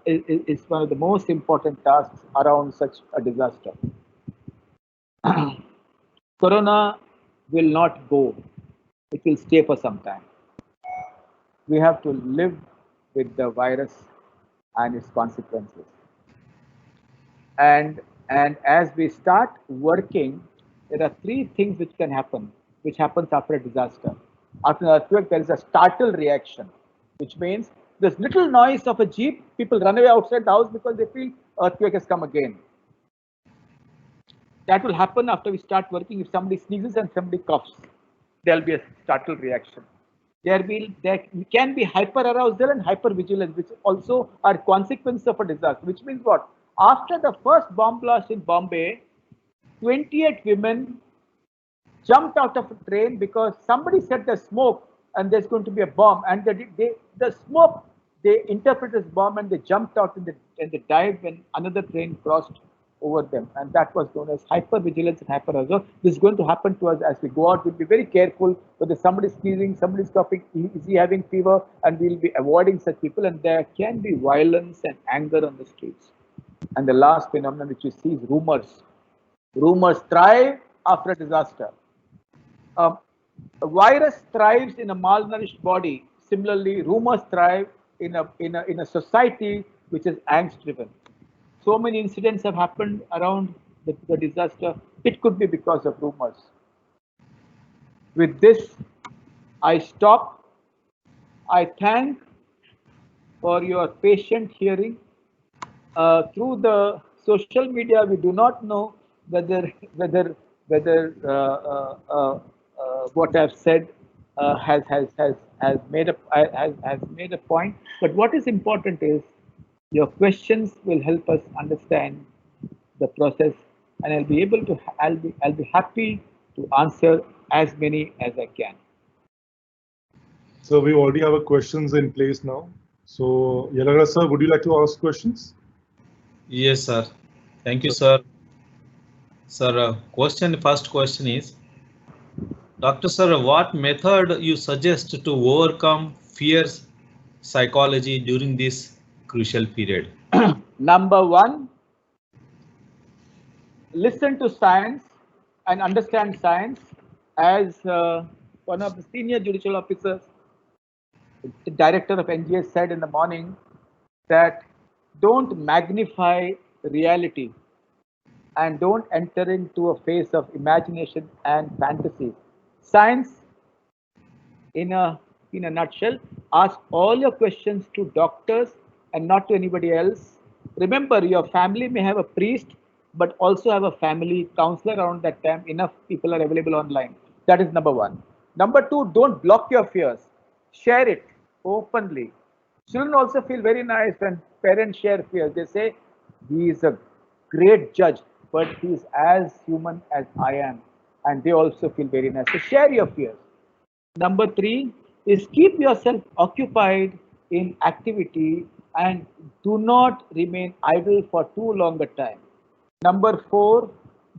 is one of the most important tasks around such a disaster. Corona will not go. It will stay for some time. We have to live with the virus and its consequences. And as we start working, there are 3 things which can happen, which happens after a disaster. After an earthquake, there is a startle reaction, which means this little noise of a jeep, people run away outside the house because they feel earthquake has come again. That will happen after we start working. If somebody sneezes and somebody coughs, there will be a startle reaction. There can be hyperarousal and hypervigilance, which also are consequences of a disaster, which means what? After the first bomb blast in Bombay, 28 women jumped out of a train because somebody said there's smoke and there's going to be a bomb, and the smoke they interpreted as bomb, and they jumped out and they died when another train crossed over them, and that was known as hypervigilance and hyperarousal. This is going to happen to us as we go out. We'll be very careful whether somebody's sneezing, somebody's coughing, is he having fever, and we'll be avoiding such people. And there can be violence and anger on the streets. And the last phenomenon which you see is rumors. Rumors thrive after a disaster. A virus thrives in a malnourished body. Similarly, rumors thrive in a society which is angst-driven. So many incidents have happened around the disaster. It could be because of rumors. With this, I stop. I thank for your patient hearing. Through the social media, we do not know whether what I've said has made a point. But what is important is your questions will help us understand the process, and I'll be happy to answer as many as I can. So we already have questions in place now. So Yelagra sir, would you like to ask questions? Yes, sir. Thank you, sir. Sir, first question is, Dr. Sir, what method you suggest to overcome fears psychology during this crucial period? Number 1, listen to science and understand science. As one of the senior judicial officers, the director of NGS said in the morning, that don't magnify reality and don't enter into a phase of imagination and fantasy. Science, in a nutshell, ask all your questions to doctors and not to anybody else. Remember, your family may have a priest, but also have a family counselor around that time. Enough people are available online. That is number one. Number two, don't block your fears. Share it openly. Children also feel very nice when parents share fears. They say, he is a great judge, but he is as human as I am. And they also feel very nice. So share your fears. Number three is keep yourself occupied in activity and do not remain idle for too long a time. Number four,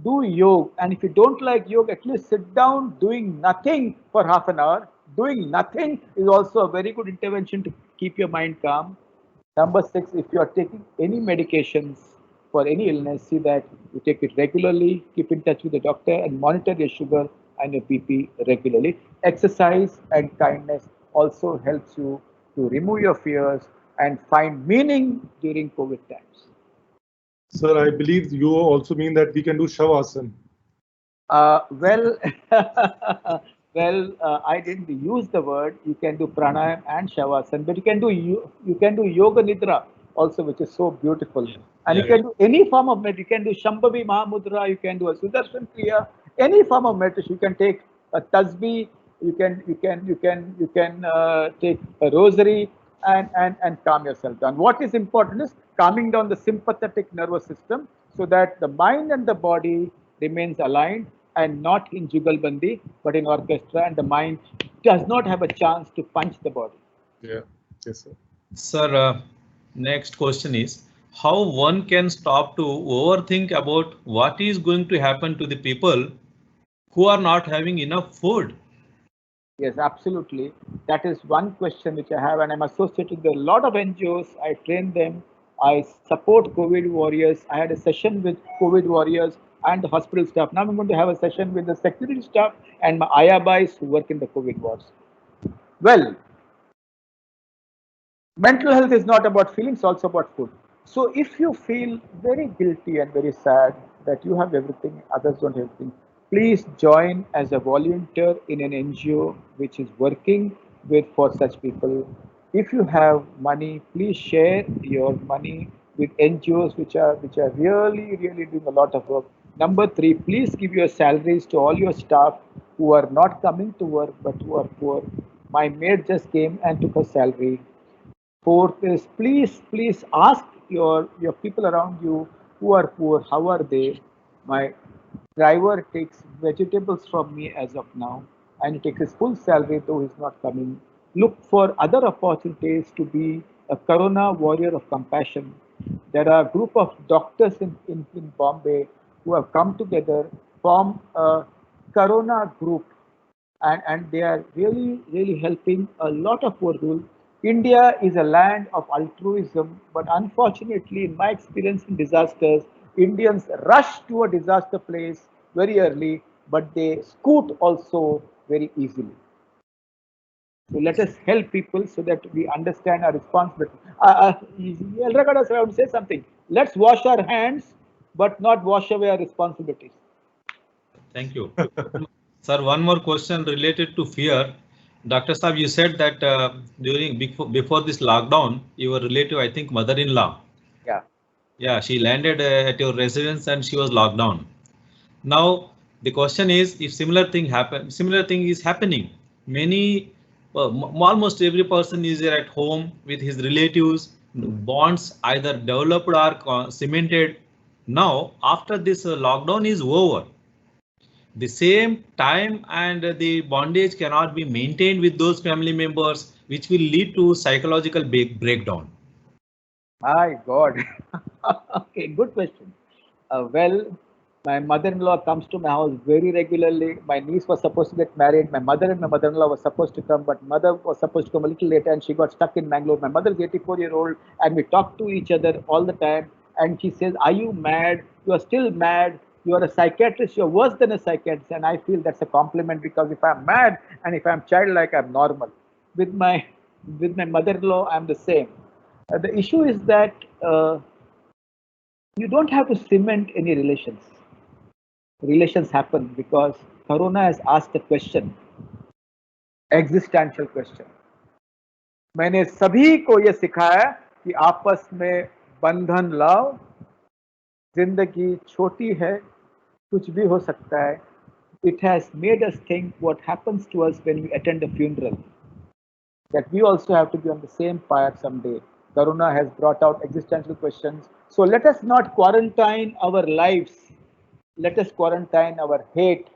do yoga. And if you don't like yoga, at least sit down doing nothing for half an hour. Doing nothing is also a very good intervention to keep your mind calm. Number six, if you are taking any medications for any illness, see that you take it regularly, keep in touch with the doctor and monitor your sugar and your BP regularly. Exercise and kindness also helps you to remove your fears and find meaning during COVID times. Sir, I believe you also mean that we can do Shavasana. Well, I didn't use the word. You can do pranayam and shavasana, but you can do yoga nidra also, which is so beautiful. And you can do any form of meditation. You can do Shambhavi Mahamudra. You can do a Sudarshan Kriya. Any form of meditation. You can take a tasbih. You can take a rosary and calm yourself down. What is important is calming down the sympathetic nervous system so that the mind and the body remains aligned and not in jugalbandi, but in orchestra, and the mind does not have a chance to punch the body. Yeah, yes, sir. Sir, next question is, how one can stop to overthink about what is going to happen to the people who are not having enough food? Yes, absolutely. That is one question which I have, and I'm associated with a lot of NGOs. I train them. I support COVID warriors. I had a session with COVID warriors and the hospital staff. Now I'm going to have a session with the security staff and my ayabais who work in the COVID wards. Well, mental health is not about feelings, also about food. So if you feel very guilty and very sad that you have everything, others don't have everything, please join as a volunteer in an NGO which is working for such people. If you have money, please share your money with NGOs which are really doing a lot of work. Number three, please give your salaries to all your staff who are not coming to work but who are poor. My maid just came and took her salary. Fourth is please ask your people around you who are poor, how are they? My driver takes vegetables from me as of now, and he takes his full salary though he's not coming. Look for other opportunities to be a Corona warrior of compassion. There are a group of doctors in Bombay who have come together, form a Corona group, and they are really helping a lot of poor people. India is a land of altruism, but unfortunately, in my experience in disasters, Indians rush to a disaster place very early, but they scoot also very easily. So let us help people so that we understand our responsibility. Elragadas, I would say something. Let's wash our hands, but not wash away our responsibilities. Thank you. Sir, one more question related to fear. Dr. Saab, you said that before this lockdown, your relative, I think mother-in-law. Yeah. Yeah, she landed at your residence and she was locked down. Now the question is, if similar thing is happening. Many, almost every person is at home with his relatives. Bonds either developed or cemented. Now, after this lockdown is over, the same time and the bondage cannot be maintained with those family members, which will lead to psychological breakdown. My God. Okay, good question. Well, my mother-in-law comes to my house very regularly. My niece was supposed to get married. My mother and my mother-in-law were supposed to come, but mother was supposed to come a little later and she got stuck in Bangalore. My mother is 84-year-old and we talk to each other all the time. And she says, are you mad? You are still mad. You are a psychiatrist, you're worse than a psychiatrist, and I feel that's a compliment, because if I'm mad and if I'm childlike, I'm normal. With my mother-in-law, I'm the same. The issue is that you don't have to cement any relations. Relations happen because Corona has asked a question, existential question. मैंने सभी को ये सिखाया कि आपस में बंधन लाओ, जिंदगी छोटी है, कुछ भी हो सकता है. It has made us think what happens to us when we attend a funeral, that we also have to be on the same pyre someday. Corona has brought out existential questions. So let us not quarantine our lives. Let us quarantine our hate,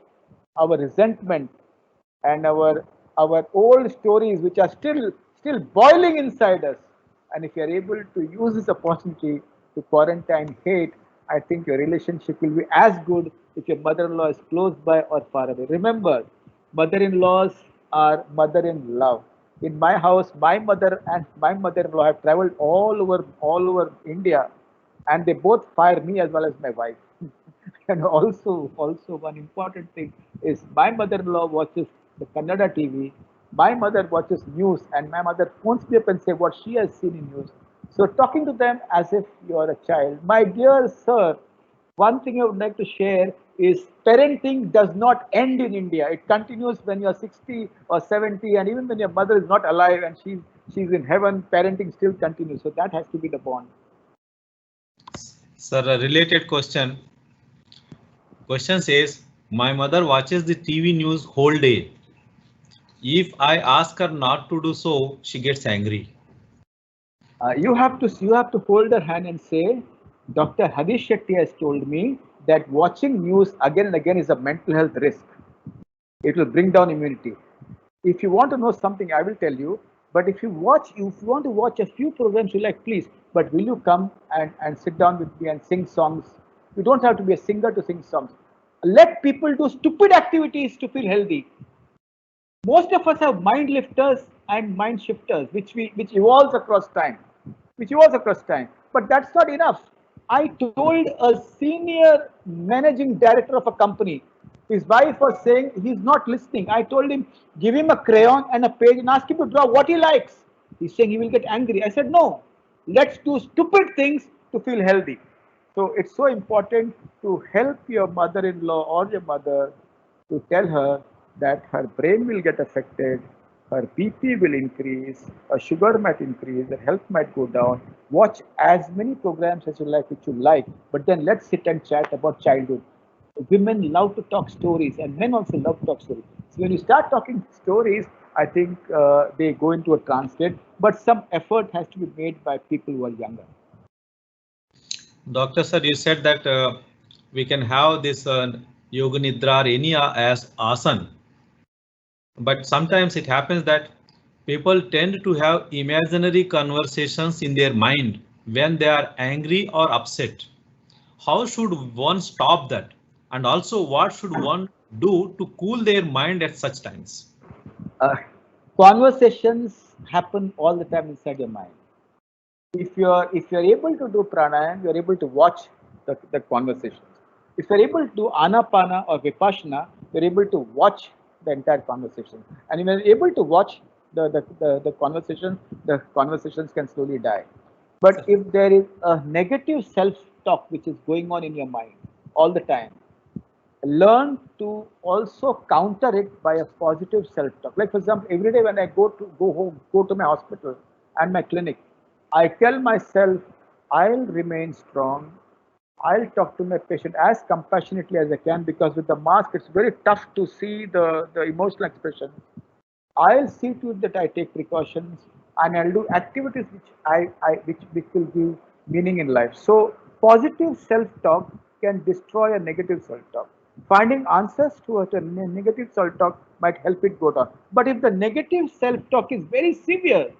our resentment, and our old stories which are still boiling inside us. And if you are able to use this opportunity to quarantine hate, I think your relationship will be as good if your mother-in-law is close by or far away. Remember, mother-in-laws are mother in love. In my house, my mother and my mother-in-law have traveled all over India, and they both fire me as well as my wife. And also one important thing is my mother-in-law watches the Kannada TV. My mother watches news, and my mother phones me up and say what she has seen in news. So talking to them as if you are a child. My dear sir, one thing I would like to share is parenting does not end in India. It continues when you're 60 or 70, and even when your mother is not alive and she's in heaven, parenting still continues. So that has to be the bond. Sir, a related question. Question says, my mother watches the TV news whole day. If I ask her not to do so, she gets angry. You have to hold her hand and say, Dr. Harish Shetty has told me that watching news again and again is a mental health risk. It will bring down immunity. If you want to know something, I will tell you. But if you want to watch a few programs you like, please. But will you come and sit down with me and sing songs? You don't have to be a singer to sing songs. Let people do stupid activities to feel healthy. Most of us have mind lifters and mind shifters, which evolves across time. But that's not enough. I told a senior managing director of a company, his wife was saying he's not listening. I told him, give him a crayon and a page and ask him to draw what he likes. He's saying he will get angry. I said, no, let's do stupid things to feel healthy. So it's so important to help your mother-in-law or your mother, to tell her that her brain will get affected, her BP will increase, her sugar might increase, her health might go down. Watch as many programs as you like, which you like, but then let's sit and chat about childhood. Women love to talk stories, and men also love to talk stories. So when you start talking stories, I think they go into a trance state, but some effort has to be made by people who are younger. Doctor sir, you said that we can have this Yoga Nidra or any as asana. But sometimes it happens that people tend to have imaginary conversations in their mind when they are angry or upset. How should one stop that? And also, what should one do to cool their mind at such times? Conversations happen all the time inside your mind. If you're able to do pranayama, you're able to watch the conversations. If you're able to do anapana or vipassana, you're able to watch the entire conversation. And if you're able to watch the conversations can slowly die. But if there is a negative self-talk which is going on in your mind all the time, learn to also counter it by a positive self-talk. Like for example, every day when I go to my hospital and my clinic, I tell myself, I'll remain strong. I'll talk to my patient as compassionately as I can, because with the mask, it's very tough to see the emotional expression. I'll see to it that I take precautions, and I'll do activities which will give meaning in life. So positive self-talk can destroy a negative self-talk. Finding answers to a negative self-talk might help it go down. But if the negative self-talk is very severe,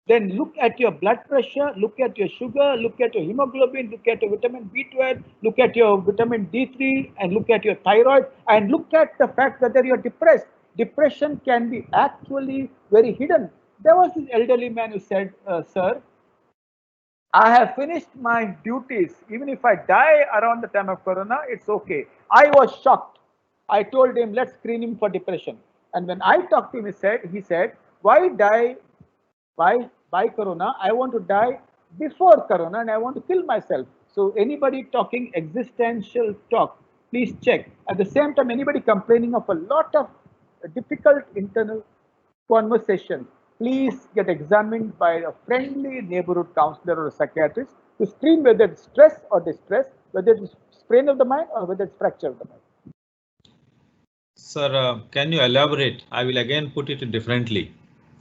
then look at your blood pressure, look at your sugar, look at your hemoglobin, look at your vitamin B12, look at your vitamin D3, and look at your thyroid, and look at the fact whether you're depressed. Depression can be actually very hidden. There was this elderly man who said, sir, I have finished my duties. Even if I die around the time of Corona, it's okay. I was shocked. I told him, let's screen him for depression. And when I talked to him, he said, why die by Corona? I want to die before Corona and I want to kill myself. So anybody talking existential talk, please check. At the same time, anybody complaining of a lot of difficult internal conversation, please get examined by a friendly neighborhood counselor or a psychiatrist to screen whether it's stress or distress, whether it's strain of the mind or whether it's fracture of the mind. Sir, can you elaborate? I will again put it differently.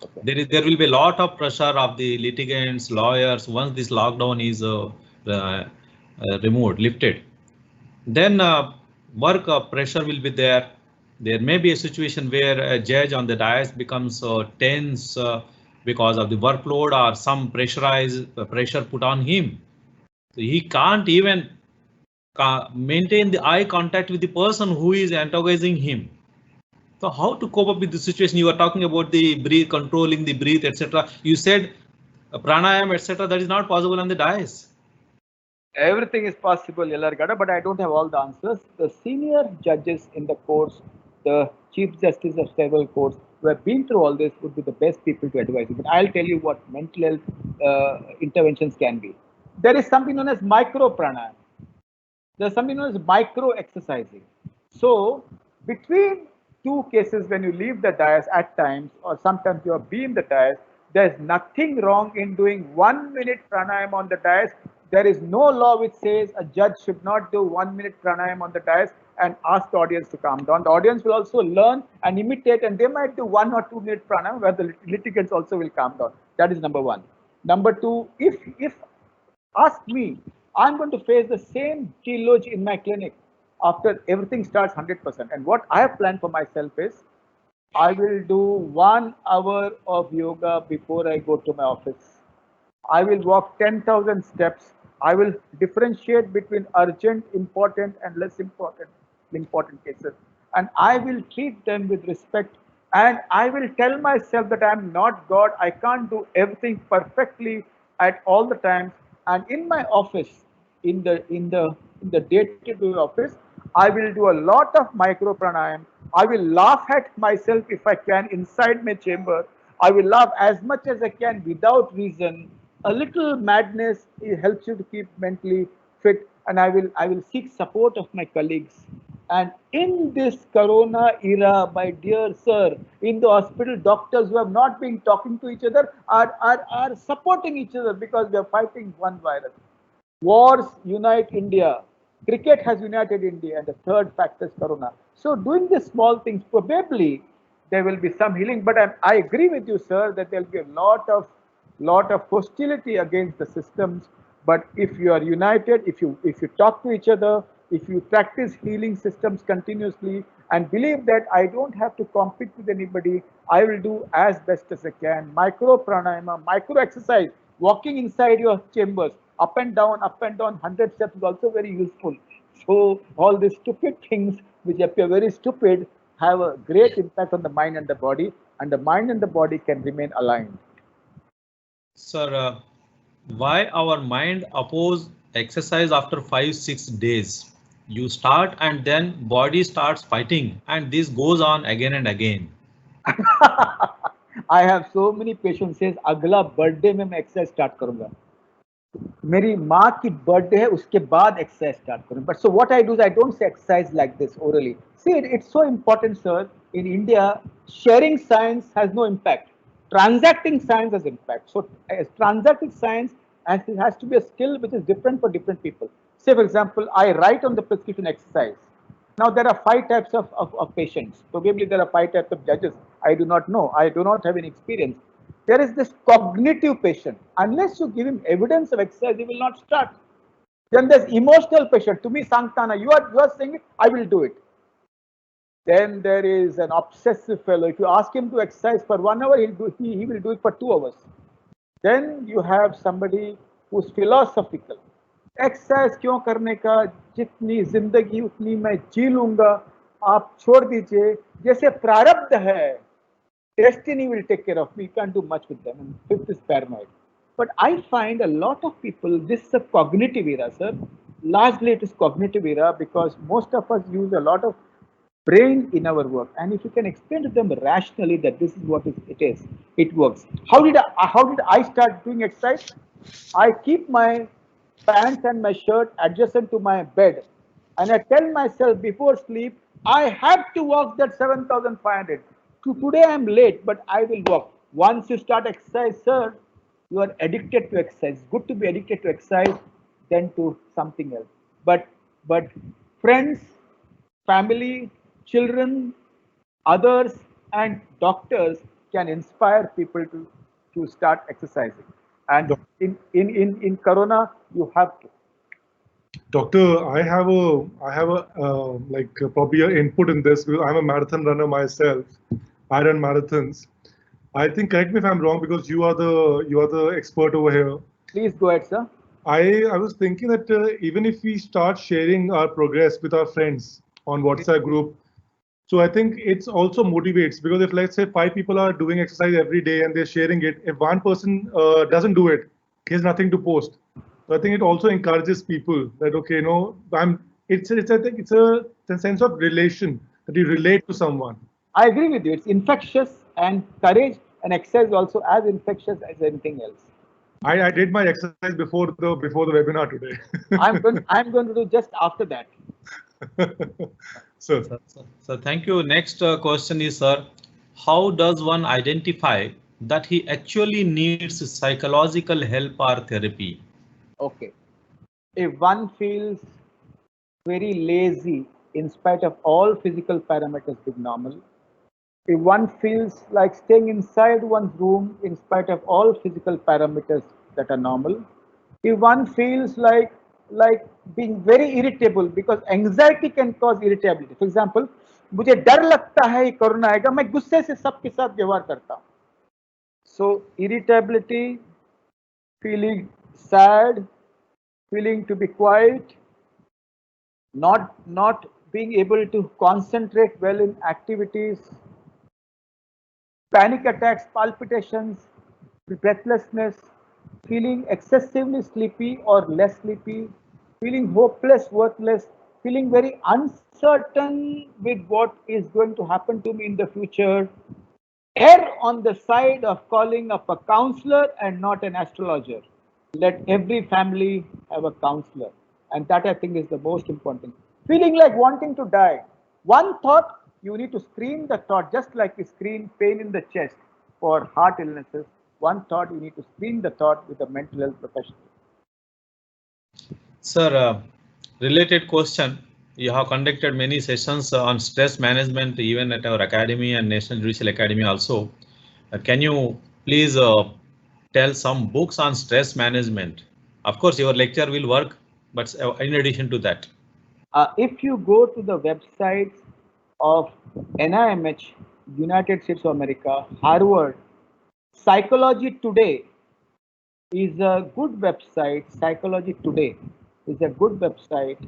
Okay. There will be a lot of pressure of the litigants, lawyers once this lockdown is removed, lifted. Then work pressure will be there. There may be a situation where a judge on the dais becomes tense because of the workload or some pressure put on him. So he can't even maintain the eye contact with the person who is antagonizing him. So how to cope up with the situation? You are talking about the breathe, controlling the breath, etc. You said pranayam, etc. That is not possible on the dais. Everything is possible, Yellargada, but I don't have all the answers. The senior judges in the courts, the chief justice of several courts who have been through all this would be the best people to advise you. But I'll tell you what mental health interventions can be. There is something known as micro pranayam. There's something known as micro exercising. So between two cases, when you leave the dais at times, or sometimes you are being the dais, there's nothing wrong in doing 1 minute pranayam on the dais. There is no law which says a judge should not do 1 minute pranayam on the dais and ask the audience to calm down. The audience will also learn and imitate, and they might do 1 or 2 minute pranayam where the litigants also will calm down. That is number one. Number two, if ask me, I'm going to face the same deluge in my clinic after everything starts 100%. And what I have planned for myself is I will do 1 hour of yoga before I go to my office. I will walk 10,000 steps. I will differentiate between urgent, important, and less important cases. And I will treat them with respect. And I will tell myself that I'm not God. I can't do everything perfectly at all the times. And in my office, in the day-to-day office, I will do a lot of micro pranayam. I will laugh at myself if I can inside my chamber. I will laugh as much as I can without reason. A little madness, it helps you to keep mentally fit, and I will seek support of my colleagues. And in this corona era, my dear sir, in the hospital, doctors who have not been talking to each other are supporting each other because we are fighting one virus. Wars unite India. Cricket has united India, and the third factor is corona. So doing these small things, probably there will be some healing. But I agree with you, sir, that there will be a lot of hostility against the systems. But if you are united, if you talk to each other, if you practice healing systems continuously and believe that I don't have to compete with anybody, I will do as best as I can. Micro pranayama, micro exercise, walking inside your chambers, up and down, 100 steps is also very useful. So all these stupid things which appear very stupid have a great impact on the mind and the body, and the mind and the body can remain aligned. Sir, why our mind oppose exercise after 5-6 days? You start and then body starts fighting, and this goes on again and again. I have so many patients says अगला birthday में मैं exercise start करूंगा. मेरी माँ की birthday है उसके बाद एक्सरसाइज स्टार्ट करूंगा. But so what I do is I don't say exercise like this orally. See, it's so important, sir. In India, sharing science has no impact. Transacting science has impact. So transacting science has to be a skill which is different for different people. Say, for example, I write on the prescription exercise. Now, there are 5 types of patients. Probably there are 5 types of judges. I do not know. I do not have any experience. There is this cognitive patient. Unless you give him evidence of exercise, he will not start. Then there's emotional patient. To me, Santana, you are saying it, I will do it. Then there is an obsessive fellow. If you ask him to exercise for 1 hour, he will do it for 2 hours. Then you have somebody who's philosophical. Exercise क्यों करने का, जितनी जिंदगी उतनी मैं जी लूंगा, आप छोड़ दीजिए, जैसे प्रारब्ध है, destiny will take care of me, you can't do much with them. And fifth is paranoid. But I find a lot of people, this is a cognitive era, sir. Largely it is cognitive era because most of us use a lot of brain in our work. And if you can explain to them rationally that this is what it is, it works. How did I start doing exercise? I keep my pants and my shirt adjacent to my bed. And I tell myself before sleep, I have to walk that 7,500. Today I'm late, but I will walk. Once you start exercise, sir, you are addicted to exercise. It's good to be addicted to exercise than to something else. But friends, family, children, others, and doctors can inspire people to start exercising. And in Corona, you have to. Doctor, I have a like probably an input in this because I'm a marathon runner myself. I run marathons. I think, correct me if I'm wrong, because you are the expert over here. Please go ahead, sir. I was thinking that even if we start sharing our progress with our friends on WhatsApp group, so I think it's also motivates, because if let's say 5 people are doing exercise every day and they're sharing it, if one person doesn't do it, he has nothing to post. So I think it also encourages people that, okay, no, I think it's a sense of relation that you relate to someone. I agree with you. It's infectious, and courage and exercise also as infectious as anything else. I did my exercise before the webinar today. I'm going to do just after that. Sir. So thank you. Next question is, sir, how does one identify that he actually needs psychological help or therapy? Okay. If one feels very lazy in spite of all physical parameters being normal, if one feels like staying inside one's room in spite of all physical parameters that are normal, if one feels like being very irritable, because anxiety can cause irritability. For example, मुझे डर लगता है corona आएगा, मैं गुस्से से सबके साथ व्यवहार करता हूँ. So irritability, feeling sad, feeling to be quiet, not being able to concentrate well in activities, panic attacks, palpitations, breathlessness, feeling excessively sleepy or less sleepy, feeling hopeless, worthless, feeling very uncertain with what is going to happen to me in the future. Err on the side of calling up a counselor and not an astrologer. Let every family have a counselor. And that, I think, is the most important. Feeling like wanting to die. One thought, you need to screen the thought, just like we screen pain in the chest for heart illnesses. One thought, you need to screen the thought with a mental health professional. Sir, related question. You have conducted many sessions on stress management, even at our academy and National Judicial Academy also. Can you please tell some books on stress management? Of course, your lecture will work, but in addition to that. If you go to the websites of NIMH, United States of America, Harvard, Psychology Today is a good website. Psychology Today is a good website.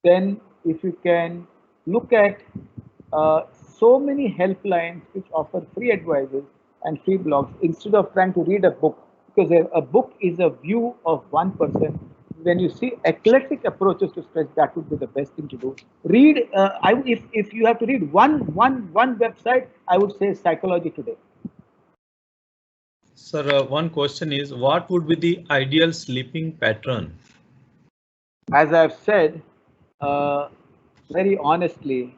Then if you can look at so many helplines which offer free advices and free blogs instead of trying to read a book, because a book is a view of one person. When you see eclectic approaches to stress, that would be the best thing to do. Read. If you have to read one website, I would say Psychology Today. Sir, one question is, what would be the ideal sleeping pattern? As I've said, very honestly,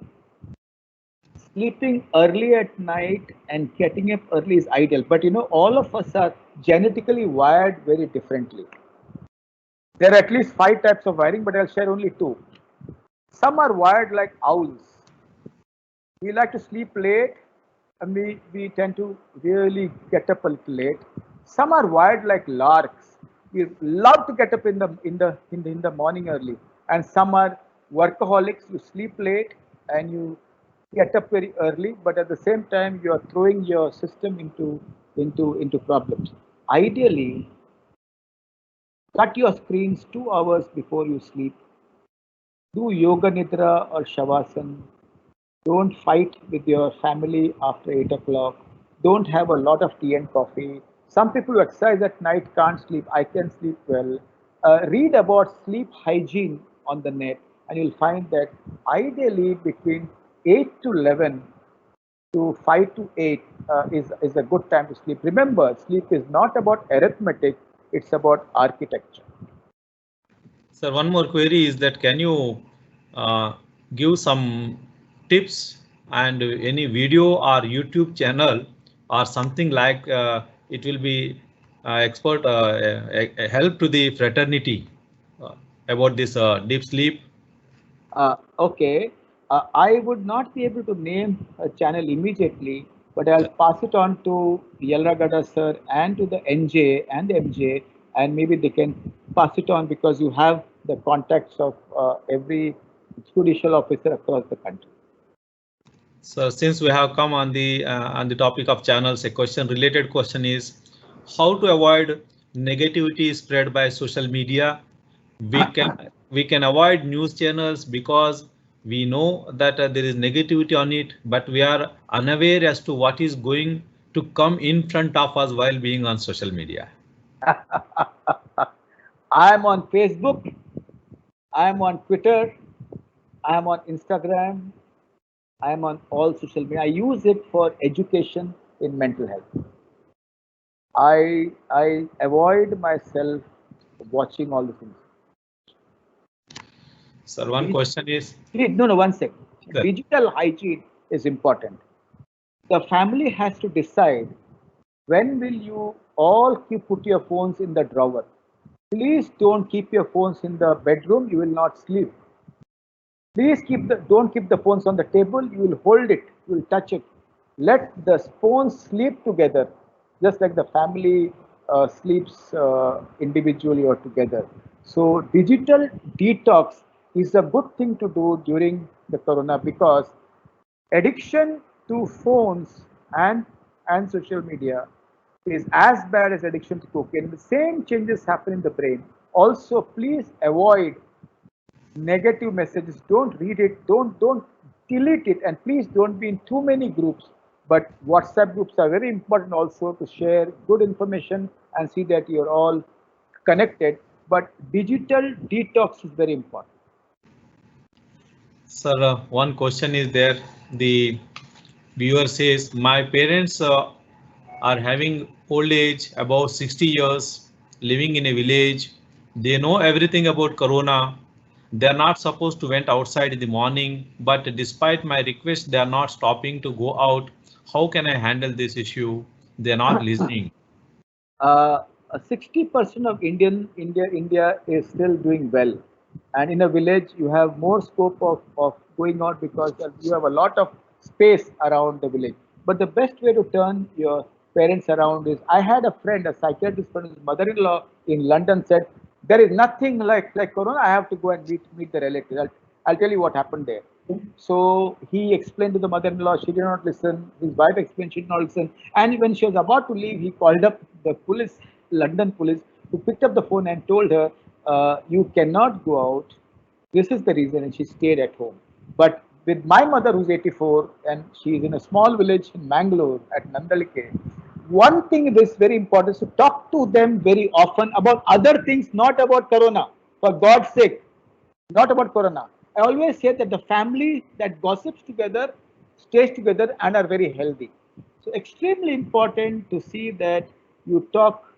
sleeping early at night and getting up early is ideal. But you know, all of us are genetically wired very differently. There are at least 5 types of wiring, but I'll share only 2. Some are wired like owls. We like to sleep late, and we tend to really get up a little late. Some are wired like larks. We love to get up in the morning early. And some are workaholics. You sleep late and you get up very early, but at the same time you are throwing your system into problems. Ideally, cut your screens 2 hours before you sleep. Do yoga nidra or shavasana. Don't fight with your family after 8 o'clock. Don't have a lot of tea and coffee. Some people who exercise at night can't sleep. I can sleep well. Read about sleep hygiene on the net, and you'll find that ideally between 8 to 11 to 5 to 8 is a good time to sleep. Remember, sleep is not about arithmetic, it's about architecture. Sir, one more query is that can you give some tips and any video or YouTube channel or something like it will be expert a help to the fraternity about this deep sleep? Okay, I would not be able to name a channel immediately, but I'll pass it on to Yelragada sir and to the NJ and the MJ, and maybe they can pass it on because you have the contacts of every judicial officer across the country. So since we have come on the topic of channels, a related question is how to avoid negativity spread by social media. We can avoid news channels because we know that there is negativity on it, but we are unaware as to what is going to come in front of us while being on social media. I'm on Facebook, I'm on Twitter, I'm on Instagram, I'm on all social media. I use it for education in mental health. I avoid myself watching all the things. Sir, one question is. No, one second. Sir. Digital hygiene is important. The family has to decide when will you all put your phones in the drawer. Please don't keep your phones in the bedroom. You will not sleep. Please don't keep the phones on the table. You will hold it. You will touch it. Let the phones sleep together, just like the family sleeps individually or together. So digital detox is a good thing to do during the corona because addiction to phones and social media is as bad as addiction to cocaine. The same changes happen in the brain. Also, please avoid negative messages. Don't read it. Don't delete it. And please don't be in too many groups. But WhatsApp groups are very important also to share good information and see that you're all connected. But digital detox is very important. Sir, one question is there. The viewer says, my parents are having old age, about 60 years, living in a village. They know everything about corona. They are not supposed to went outside in the morning, but despite my request, they are not stopping to go out. How can I handle this issue? They are not listening. 60% of India is still doing well, and in a village you have more scope of going out because you have a lot of space around the village. But the best way to turn your parents around is, I had a friend, a psychiatrist friend, his mother-in-law in London said, there is nothing like corona. I have to go and meet the relatives. I'll tell you what happened there. So he explained to the mother-in-law, she did not listen. His wife explained, she did not listen. And when she was about to leave, he called up the police, London police, who picked up the phone and told her, you cannot go out. This is the reason, and she stayed at home. But with my mother, who's 84, and she's in a small village in Mangalore at Nandalike, one thing is very important is to talk to them very often about other things, not about corona. For God's sake, not about corona. I always say that the family that gossips together stays together and are very healthy. So extremely important to see that you talk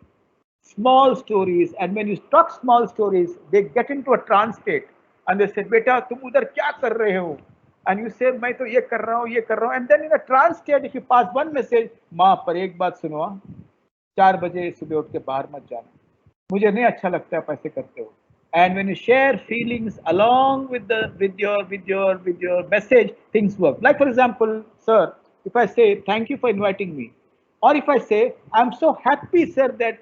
small stories, and when you talk small stories, they get into a trance state and they say, "Beta, tum udhar kya kar rahe ho?" And you say, "मैं तो ये कर रहा हूँ, ये कर रहा हूँ." And then in a trance state, if you pass one message, माँ पर एक बात सुनो, 4 बजे सुबह उठ के बाहर मत जाना, मुझे नहीं अच्छा लगता है पैसे करते हो. And when you share feelings along with your message, things work. Like for example, sir, if I say thank you for inviting me, or if I say I'm so happy, sir, that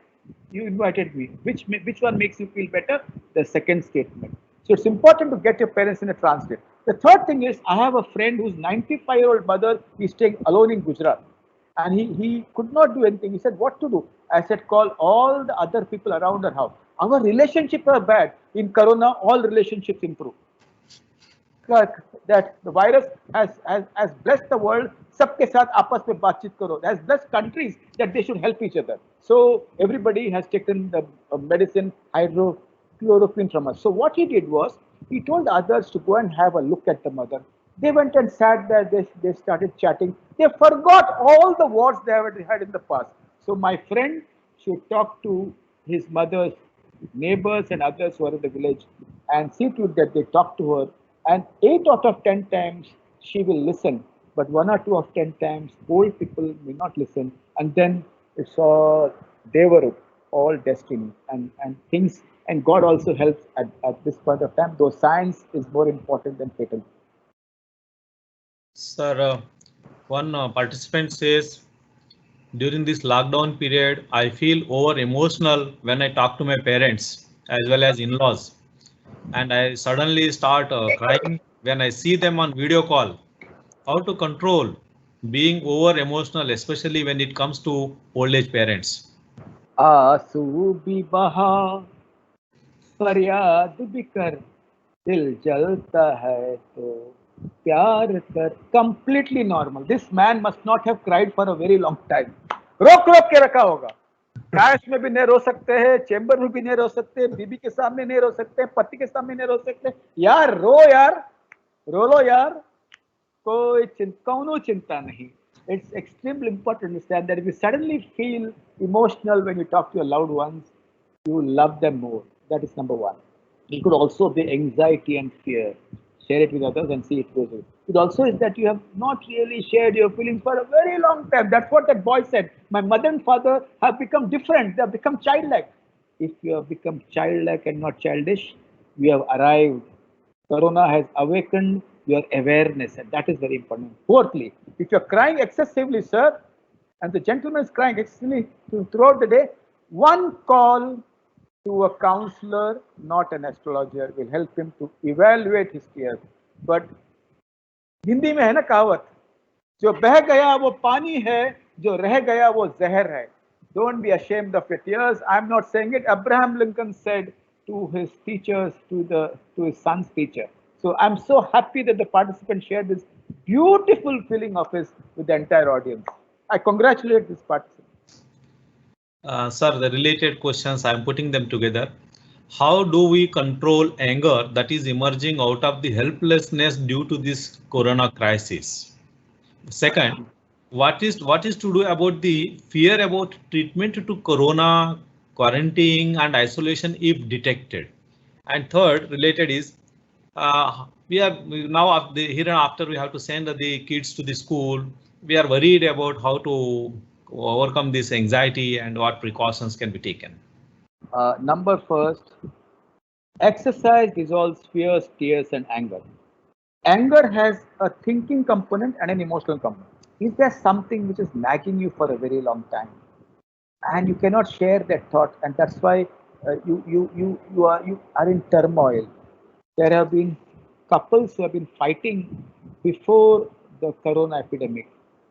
you invited me, which one makes you feel better? The second statement. So it's important to get your parents in a trance state. The third thing is, I have a friend whose 95-year-old mother is staying alone in Gujarat. And he could not do anything. He said, what to do? I said, call all the other people around her house. Our relationships are bad. In corona, all relationships improve. that the virus has blessed the world. सबके साथ आपस में बातचीत करो. Has blessed countries that they should help each other. So everybody has taken the medicine hydrochloroquine from us. So what he did was he told others to go and have a look at the mother. They went and sat there. They started chatting. They forgot all the wars they had in the past. So my friend should talk to his mother's neighbors and others who are in the village and see to it that they talk to her. And 8 out of 10 times she will listen, but 1 or 2 of 10 times old people may not listen. And then it's all Devaru, all destiny and things. And God also helps at this point of time, though science is more important than fatal. Sir, one participant says, during this lockdown period, I feel over emotional when I talk to my parents as well as in-laws. And I suddenly start crying when I see them on video call. How to control being over emotional, especially when it comes to old age parents? आंसू भी बहा, फरियाद भी कर, दिल जलता है तो प्यार कर. Completely normal. This man must not have cried for a very long time. रोक के रखा होगा. कैश में भी नहीं रो सकते हैं, चेंबर में भी नहीं रो सकते, बीबी के सामने नहीं रो सकते, पति के सामने नहीं रो सकते. यार रो लो यार, कोई चिंता नहीं. It's extremely important to understand that if you suddenly feel emotional when you talk to your loved ones, you love them more. That is number one. It could also be anxiety and fear. Share it with others and see it goes away. It also is that you have not really shared your feelings for a very long time. That's what that boy said. My mother and father have become different. They have become childlike. If you have become childlike and not childish, you have arrived. Corona has awakened your awareness, and that is very important. Fourthly, if you're crying excessively, sir, and the gentleman is crying excessively throughout the day, one call to a counselor, not an astrologer, will help him to evaluate his tears. But Hindi में है ना कहावत, जो बह गया वो पानी है, जो रह गया वो जहर है. Don't be ashamed of your tears. I'm not saying it. Abraham Lincoln said to his teachers, to his son's teacher. So I'm so happy that the participant shared this beautiful feeling of his with the entire audience. I congratulate this participant. Sir, the related questions, I'm putting them together. How do we control anger that is emerging out of the helplessness due to this corona crisis? Second, what is to do about the fear about treatment to corona, quarantine and isolation if detected? And third, related is, we are now here and after we have to send the kids to the school. We are worried about how to overcome this anxiety and what precautions can be taken. Number first, exercise dissolves fears, tears, and anger. Anger has a thinking component and an emotional component. Is there something which is nagging you for a very long time, and you cannot share that thought, and that's why you are in turmoil? There have been couples who have been fighting before the corona epidemic,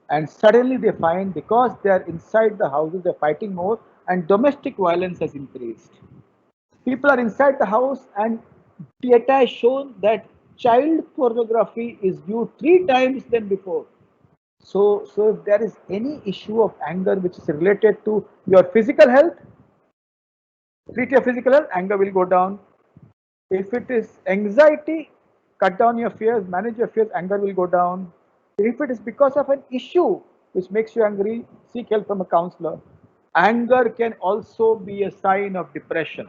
and suddenly they find because they are inside the houses, they're fighting more, and domestic violence has increased. People are inside the house, and data has shown that child pornography is viewed 3 times than before. So if there is any issue of anger which is related to your physical health, treat your physical health, anger will go down. If it is anxiety, cut down your fears, manage your fears, anger will go down. If it is because of an issue which makes you angry, seek help from a counselor. Anger can also be a sign of depression.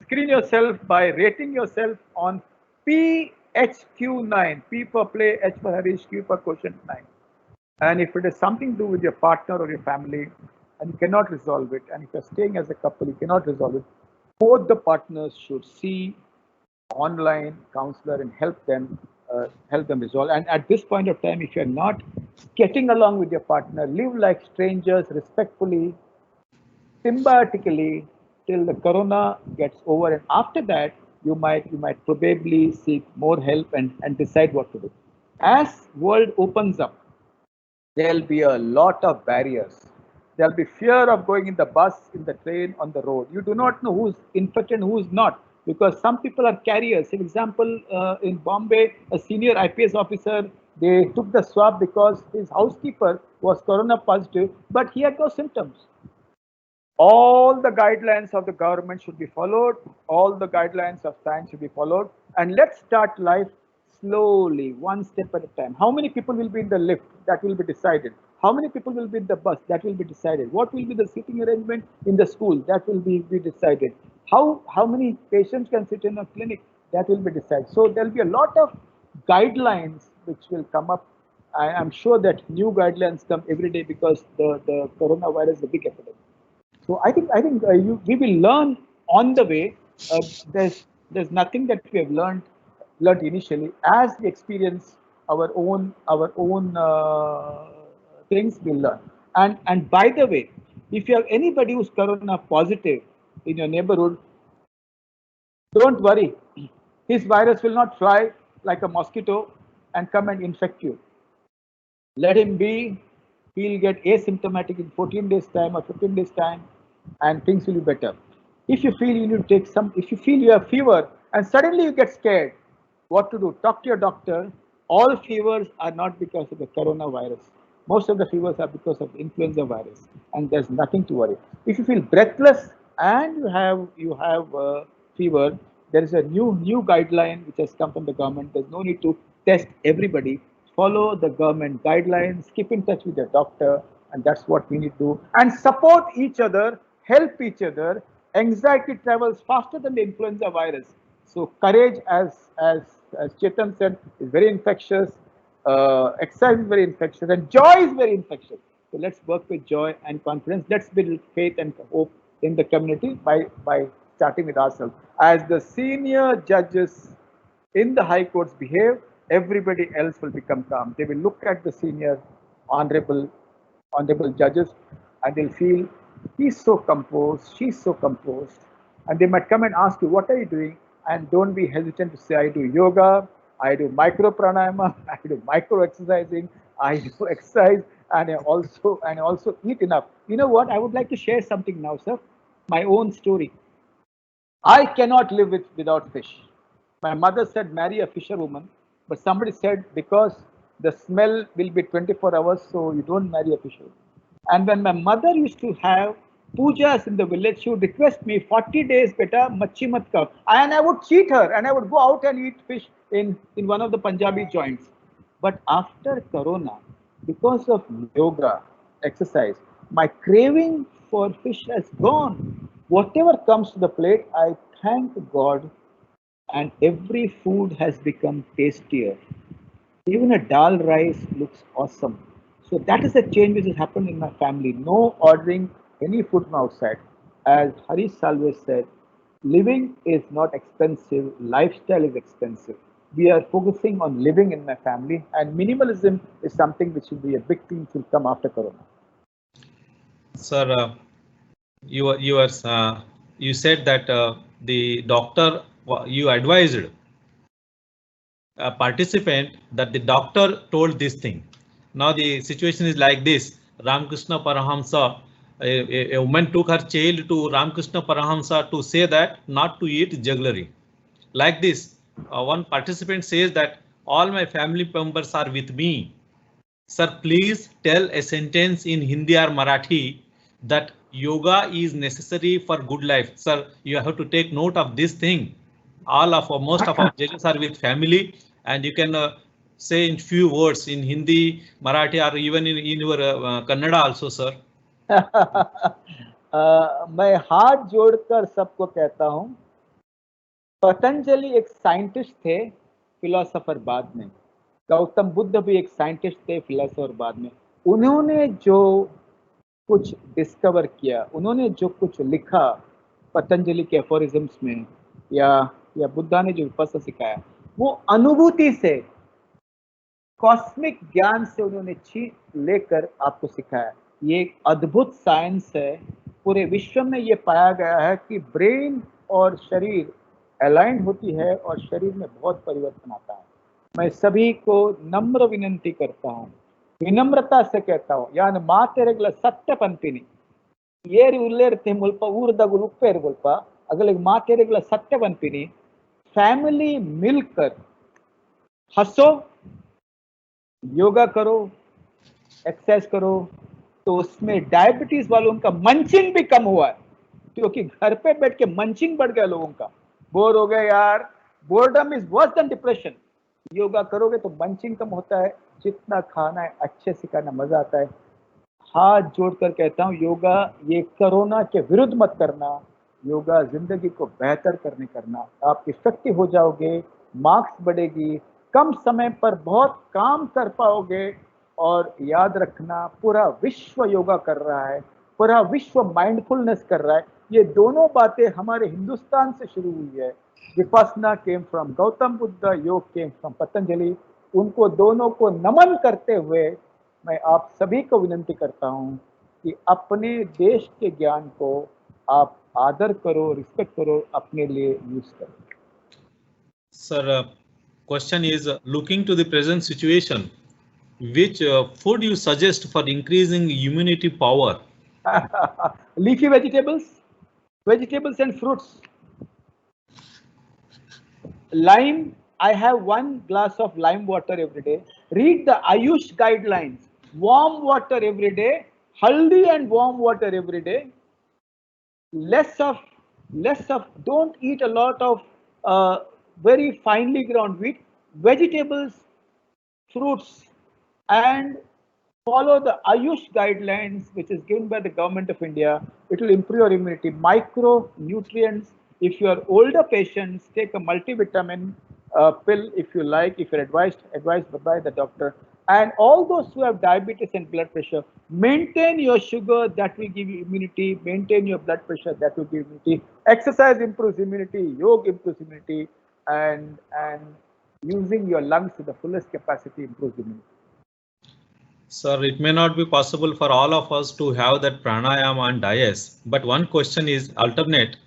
Screen yourself by rating yourself on PHQ9, P for play, H for Harish, Q for quotient 9. And if it is something to do with your partner or your family, and you cannot resolve it, and if you're staying as a couple, you cannot resolve it, both the partners should see online counselor and help them resolve. And at this point of time, if you're not getting along with your partner, live like strangers, respectfully, symbiotically, till the corona gets over, and after that you might probably seek more help and decide what to do. As world opens up, there'll be a lot of barriers. There'll be fear of going in the bus, in the train, on the road. You do not know who's infected and who's not. because some people are carriers. For example, in Bombay, a senior IPS officer, they took the swab because his housekeeper was corona positive, but he had no symptoms. All the guidelines of the government should be followed. All the guidelines of science should be followed. And let's start life slowly, one step at a time. How many people will be in the lift? That will be decided. How many people will be in the bus? That will be decided. What will be the seating arrangement in the school? That will be decided. How many patients can sit in a clinic? That will be decided. So there will be a lot of guidelines which will come up. I'm sure that new guidelines come every day because the coronavirus is a big epidemic. So I think we will learn on the way. There's nothing that we have learned initially. As we experience our own things, we'll learn. And by the way, if you have anybody who's corona positive in your neighborhood, don't worry. His virus will not fly like a mosquito and come and infect you. Let him be. He'll get asymptomatic in 14 days time or 15 days time, and things will be better. If you feel you need to take if you feel you have fever and suddenly you get scared, what to do? Talk to your doctor. All fevers are not because of the coronavirus. Most of the fevers are because of the influenza virus, and there's nothing to worry. If you feel breathless and you have fever, there is a new guideline which has come from the government. There's no need to test everybody. Follow the government guidelines. Keep in touch with your doctor, and that's what we need to do. And support each other, help each other. Anxiety travels faster than the influenza virus. So courage, as Chetan said, is very infectious. Exercise is very infectious, and joy is very infectious. So let's work with joy and confidence. Let's build faith and hope in the community by starting with ourselves. As the senior judges in the high courts behave, everybody else will become calm. They will look at the senior honorable judges and they'll feel he's so composed, she's so composed, and they might come and ask you, what are you doing? And don't be hesitant to say, I do yoga, I do micro pranayama, I do micro exercising, I do exercise, and I also eat enough. You know what? I would like to share something now, sir. My own story. I cannot live without fish. My mother said, marry a fisherwoman, but somebody said, because the smell will be 24 hours, so you don't marry a fisherwoman. And when my mother used to have pujas in the village, she would request me, 40 days, beta, machi mat ka. And I would cheat her, and I would go out and eat fish in one of the Punjabi joints. But after Corona, because of yoga, exercise, my craving for fish has gone. Whatever comes to the plate, I thank God, and every food has become tastier. Even a dal rice looks awesome. So that is a change which has happened in my family. No ordering any food from outside. As Harish Salve said, living is not expensive, lifestyle is expensive. We are focusing on living in my family, and minimalism is something which will be a big thing to come after Corona. Sir, you said that the doctor, you advised a participant that the doctor told this thing. Now the situation is like this. Ramakrishna Parahamsa, a woman took her child to Ramakrishna Parahamsa to say that not to eat jugglery. Like this, one participant says that all my family members are with me. Sir, please tell a sentence in Hindi or Marathi that yoga is necessary for good life. Sir, you have to take note of this thing. Most of our judges are with family, and you can say in few words in Hindi, Marathi, or even in your Kannada also, sir. मैं हाथ जोड़कर सबको कहता हूं, पतंजलि एक scientist थे, philosopher बाद में. गौतम बुद्ध भी एक साइंटिस्ट थे, फिलोसोफर बाद में. उन्होंने जो कुछ डिस्कवर किया, उन्होंने जो कुछ लिखा पतंजलि के एफोरिज्म्स में, या बुद्धा ने जो विपस्सना सिखाया, वो अनुभूति से, कॉस्मिक ज्ञान से उन्होंने लेकर आपको सिखाया. ये एक अद्भुत साइंस है. पूरे विश्व में ये पाया गया है कि ब्रेन और शरीर अलाइंड होती है और शरीर में बहुत परिवर्तन आता है. मैं सभी को नम्र विनंती करता हूँ, विनम्रता से कहता हूँ, यानी मातेरगल सत्य पंपिनी येरी उल्लेरते मुल्पा ऊर्दगुल उप्पेर गुल्पा अगर एक माँ तेरे को सत्य बन पीनी, फैमिली मिलकर हंसो, योगा करो, एक्सरसाइज करो, तो उसमें डायबिटीज वालों का मंचिंग भी कम हुआ है, क्योंकि घर पे बैठ के मंचिंग बढ़ गया लोगों का, बोर हो गए यार, boredom is worse than depression. Yoga करोगे तो मंचिंग कम होता है, जितना खाना है अच्छे से खाना, मजा आता है। हाथ जोड़कर कहता हूँ, योगा ये कोरोना के विरुद्ध मत करना, योगा जिंदगी को बेहतर करने करना। आप इफेक्टिव हो जाओगे, मार्क्स बढ़ेगी, कम समय पर बहुत काम कर पाओगे। और याद रखना, पूरा विश्व योगा कर रहा है, पूरा विश्व माइंडफुलनेस कर रहा है। ये दोनों बातें हमारे हिंदुस्तान से शुरू हुई है। विपस्सना केम फ्रॉम गौतम बुद्ध, योग केम फ्रॉम पतंजलि। उनको दोनों को नमन करते हुए मैं आप सभी को विनती करता हूं कि अपने देश के ज्ञान को आप आदर करो, रिस्पेक्ट करो, अपने लिए यूज करो। Sir, question is looking to the present situation, which food you suggest for increasing immunity power? Leafy vegetables and fruits. Lime, I have 1 glass of lime water every day. Read the Ayush guidelines. Warm water every day, haldi and warm water every day. Less of, don't eat a lot of very finely ground wheat, vegetables, fruits, and follow the Ayush guidelines, which is given by the government of India. It will improve your immunity. Micronutrients. If you are older patients, take a multivitamin pill if you like, if you're advised by the doctor. And all those who have diabetes and blood pressure, maintain your sugar, that will give you immunity. Maintain your blood pressure, that will give immunity. Exercise improves immunity. Yoga improves immunity. And using your lungs to the fullest capacity improves immunity. Sir, it may not be possible for all of us to have that pranayama and dais, but one question is alternate.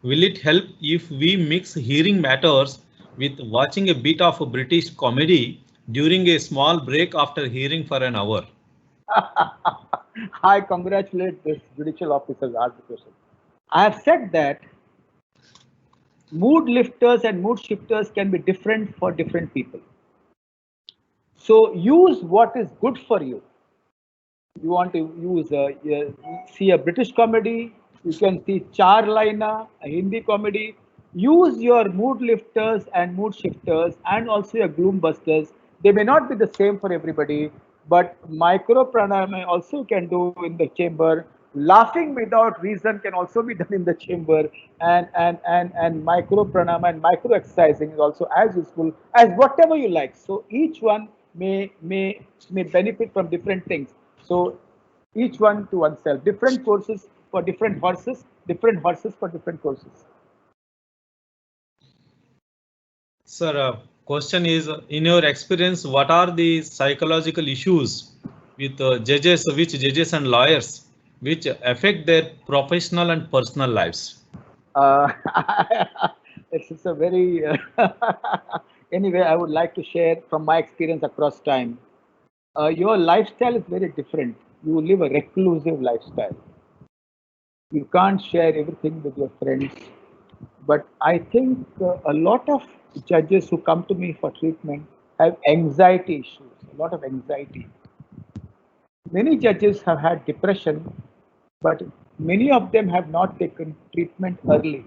Will it help if we mix hearing matters with watching a bit of a British comedy during a small break after hearing for an hour? I congratulate this judicial officer who asked the question. I have said that mood lifters and mood shifters can be different for different people. So use what is good for you. You want to use see a British comedy, you can see Char Laina, a Hindi comedy. Use your mood lifters and mood shifters and also your gloom busters. They may not be the same for everybody, but micro pranayama also can do in the chamber. Laughing without reason can also be done in the chamber, and micro pranayama and micro exercising is also as useful as whatever you like. So each one may benefit from different things. So each one to oneself. Different courses for different horses for different courses. Sir, question is, in your experience, what are the psychological issues with judges and lawyers which affect their professional and personal lives? It's a very anyway, I would like to share from my experience across time. Your lifestyle is very different. You live a reclusive lifestyle. You can't share everything with your friends. But I think a lot of judges who come to me for treatment have anxiety issues, a lot of anxiety. Many judges have had depression, but many of them have not taken treatment early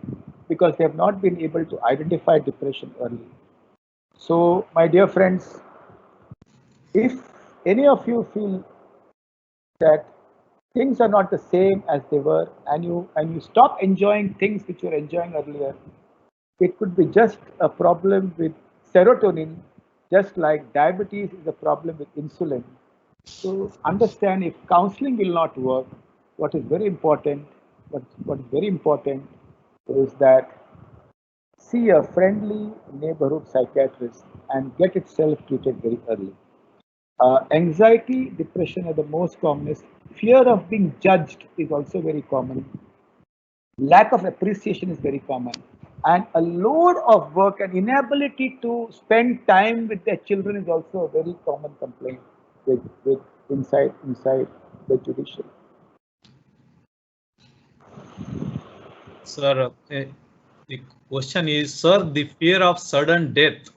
because they have not been able to identify depression early. So, my dear friends, if any of you feel that things are not the same as they were, and you stop enjoying things which you were enjoying earlier, it could be just a problem with serotonin, just like diabetes is a problem with insulin. So understand, if counseling will not work, what is very important, what is very important is that see a friendly neighborhood psychiatrist and get itself treated very early. Anxiety, depression are the most commonest. Fear of being judged is also very common. Lack of appreciation is very common. And a load of work and inability to spend time with their children is also a very common complaint with inside the judiciary. Sir, the question is, sir, the fear of sudden death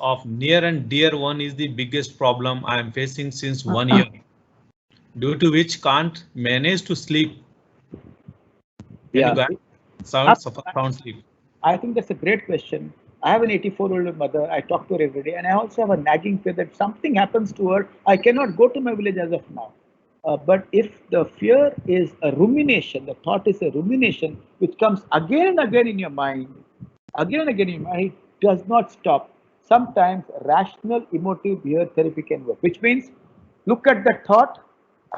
of near and dear one is the biggest problem I am facing since 1 year, due to which can't manage to sleep. Can you guide sound sleep? I think that's a great question. I have an 84-year-old mother. I talk to her every day, and I also have a nagging fear that something happens to her. I cannot go to my village as of now. But if the fear is a rumination, the thought is a rumination, which comes again and again in your mind, it does not stop. Sometimes rational emotive behavior therapy can work, which means look at the thought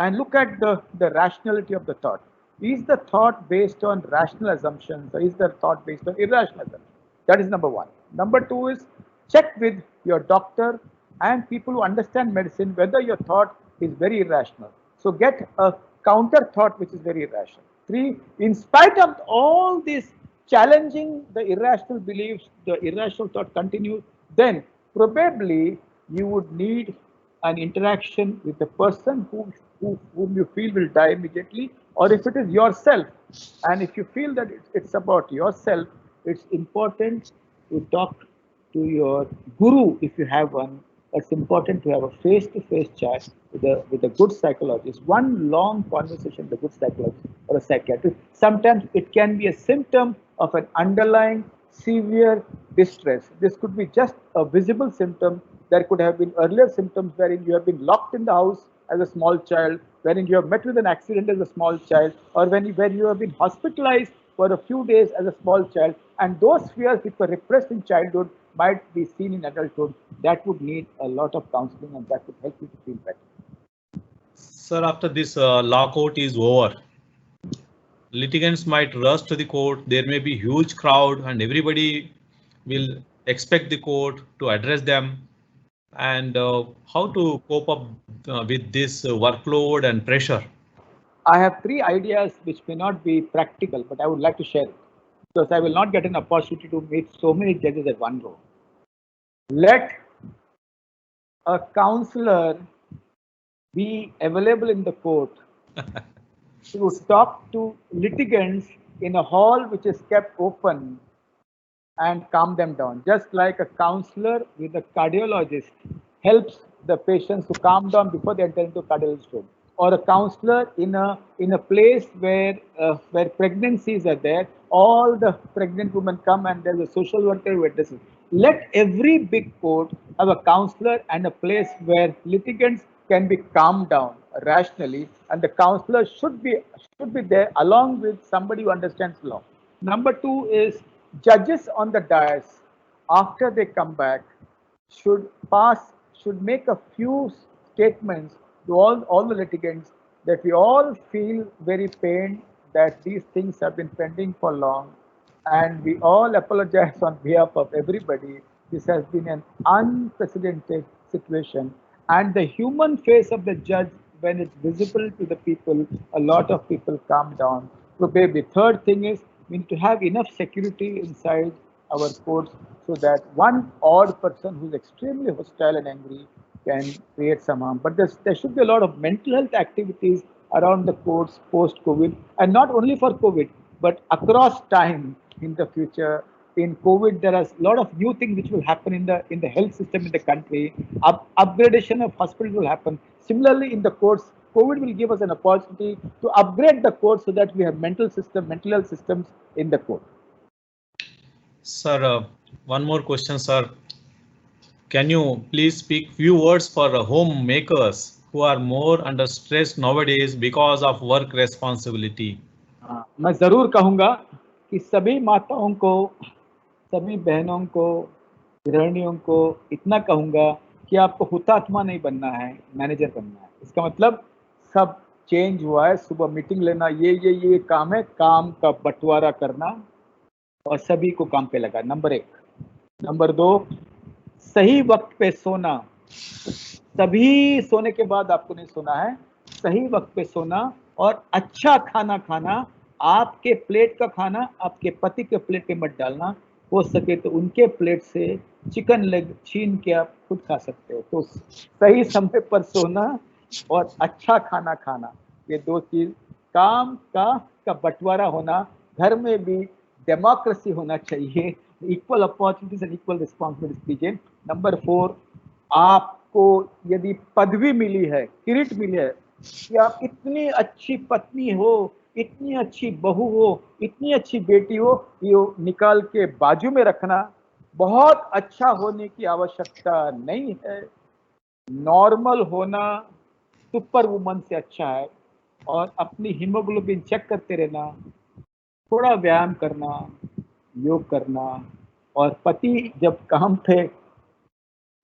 and look at the rationality of the thought. Is the thought based on rational assumptions or is the thought based on irrational assumptions? That is number one. Number two is check with your doctor and people who understand medicine whether your thought is very irrational. So get a counter thought which is very irrational. Three, in spite of all this challenging the irrational beliefs, the irrational thought continues, then probably you would need an interaction with the person whom you feel will die immediately, or if it is yourself, and if you feel that it's about yourself, it's important to talk to your guru if you have one. It's important to have a face-to-face chat with a good psychologist. One long conversation with a good psychologist or a psychiatrist. Sometimes it can be a symptom of an underlying severe distress. This could be just a visible symptom. There could have been earlier symptoms wherein you have been locked in the house as a small child, wherein you have met with an accident as a small child, or where you have been hospitalized for a few days as a small child, and those fears which were repressed in childhood might be seen in adulthood. That would need a lot of counseling, and that would help you to feel better. Sir, after this lockout is over, litigants might rush to the court. There may be huge crowd and everybody will expect the court to address them. And how to cope up with this workload and pressure? I have three ideas which may not be practical, but I would like to share it because I will not get an opportunity to meet so many judges at one row. Let a counselor be available in the court to talk to litigants in a hall which is kept open and calm them down. Just like a counselor with a cardiologist helps the patients to calm down before they enter into cardiologist room, or a counselor in a place where pregnancies are there. All the pregnant women come and there's a social worker who addresses. Let every big court have a counselor and a place where litigants can be calmed down rationally, and the counselor should be there along with somebody who understands law. Number two is judges on the dais, after they come back, should make a few statements to all the litigants that we all feel very pained that these things have been pending for long, and we all apologize on behalf of everybody. This has been an unprecedented situation, and the human face of the judge, when it's visible to the people, a lot of people calm down. Probably third thing is we need to have enough security inside our courts so that one odd person who's extremely hostile and angry can create some harm. But there should be a lot of mental health activities around the courts post-COVID, and not only for COVID, but across time in the future. In COVID, there are a lot of new things which will happen in the health system in the country. Upgradation of hospitals will happen. Similarly, in the courts, COVID will give us an opportunity to upgrade the court so that we have mental health systems in the court. Sir, one more question, sir. Can you please speak few words for homemakers who are more under stress nowadays because of work responsibility? मैं जरूर कहूँगा कि सभी माताओं को, सभी बहनों को, गृहिणियों को इतना कहूँगा कि आपको हुतात्मा नहीं बनना है, मैनेजर बनना है। इसका मतलब सब चेंज हुआ है। सुबह मीटिंग लेना, ये काम है, काम का बंटवारा करना और सभी को काम पे लगा। नंबर एक। नंबर दो, सही वक्त पे सोना। सभी सोने के बाद आपको नहीं सोना है, सही वक्त पे सोना और अच्छा खाना खाना। आपके प्लेट का खाना आपके पति के प्लेट पे मत डालना। हो सके तो उनके प्लेट से चिकन लेग छीन के आप खुद खा सकते हो। तो सही समय पर सोना और अच्छा खाना खाना, ये दो चीज, काम का बंटवारा होना, घर में भी डेमोक्रेसी होना चाहिए, equal opportunities and equal responsibilities दीजिए। नंबर 4, आपको यदि पदवी मिली है, किरीट मिली है, कि आप इतनी अच्छी पत्नी हो, इतनी अच्छी बहू हो, इतनी अच्छी बेटी हो, ये निकाल के बाजू में रखना। बहुत अच्छा होने की आवश्यकता नहीं है, नॉर्मल होना सुपर वुमन से अच्छा है। और अपनी हीमोग्लोबिन चेक करते रहना, थोड़ा व्यायाम करना, योग करना। और पति जब काम पे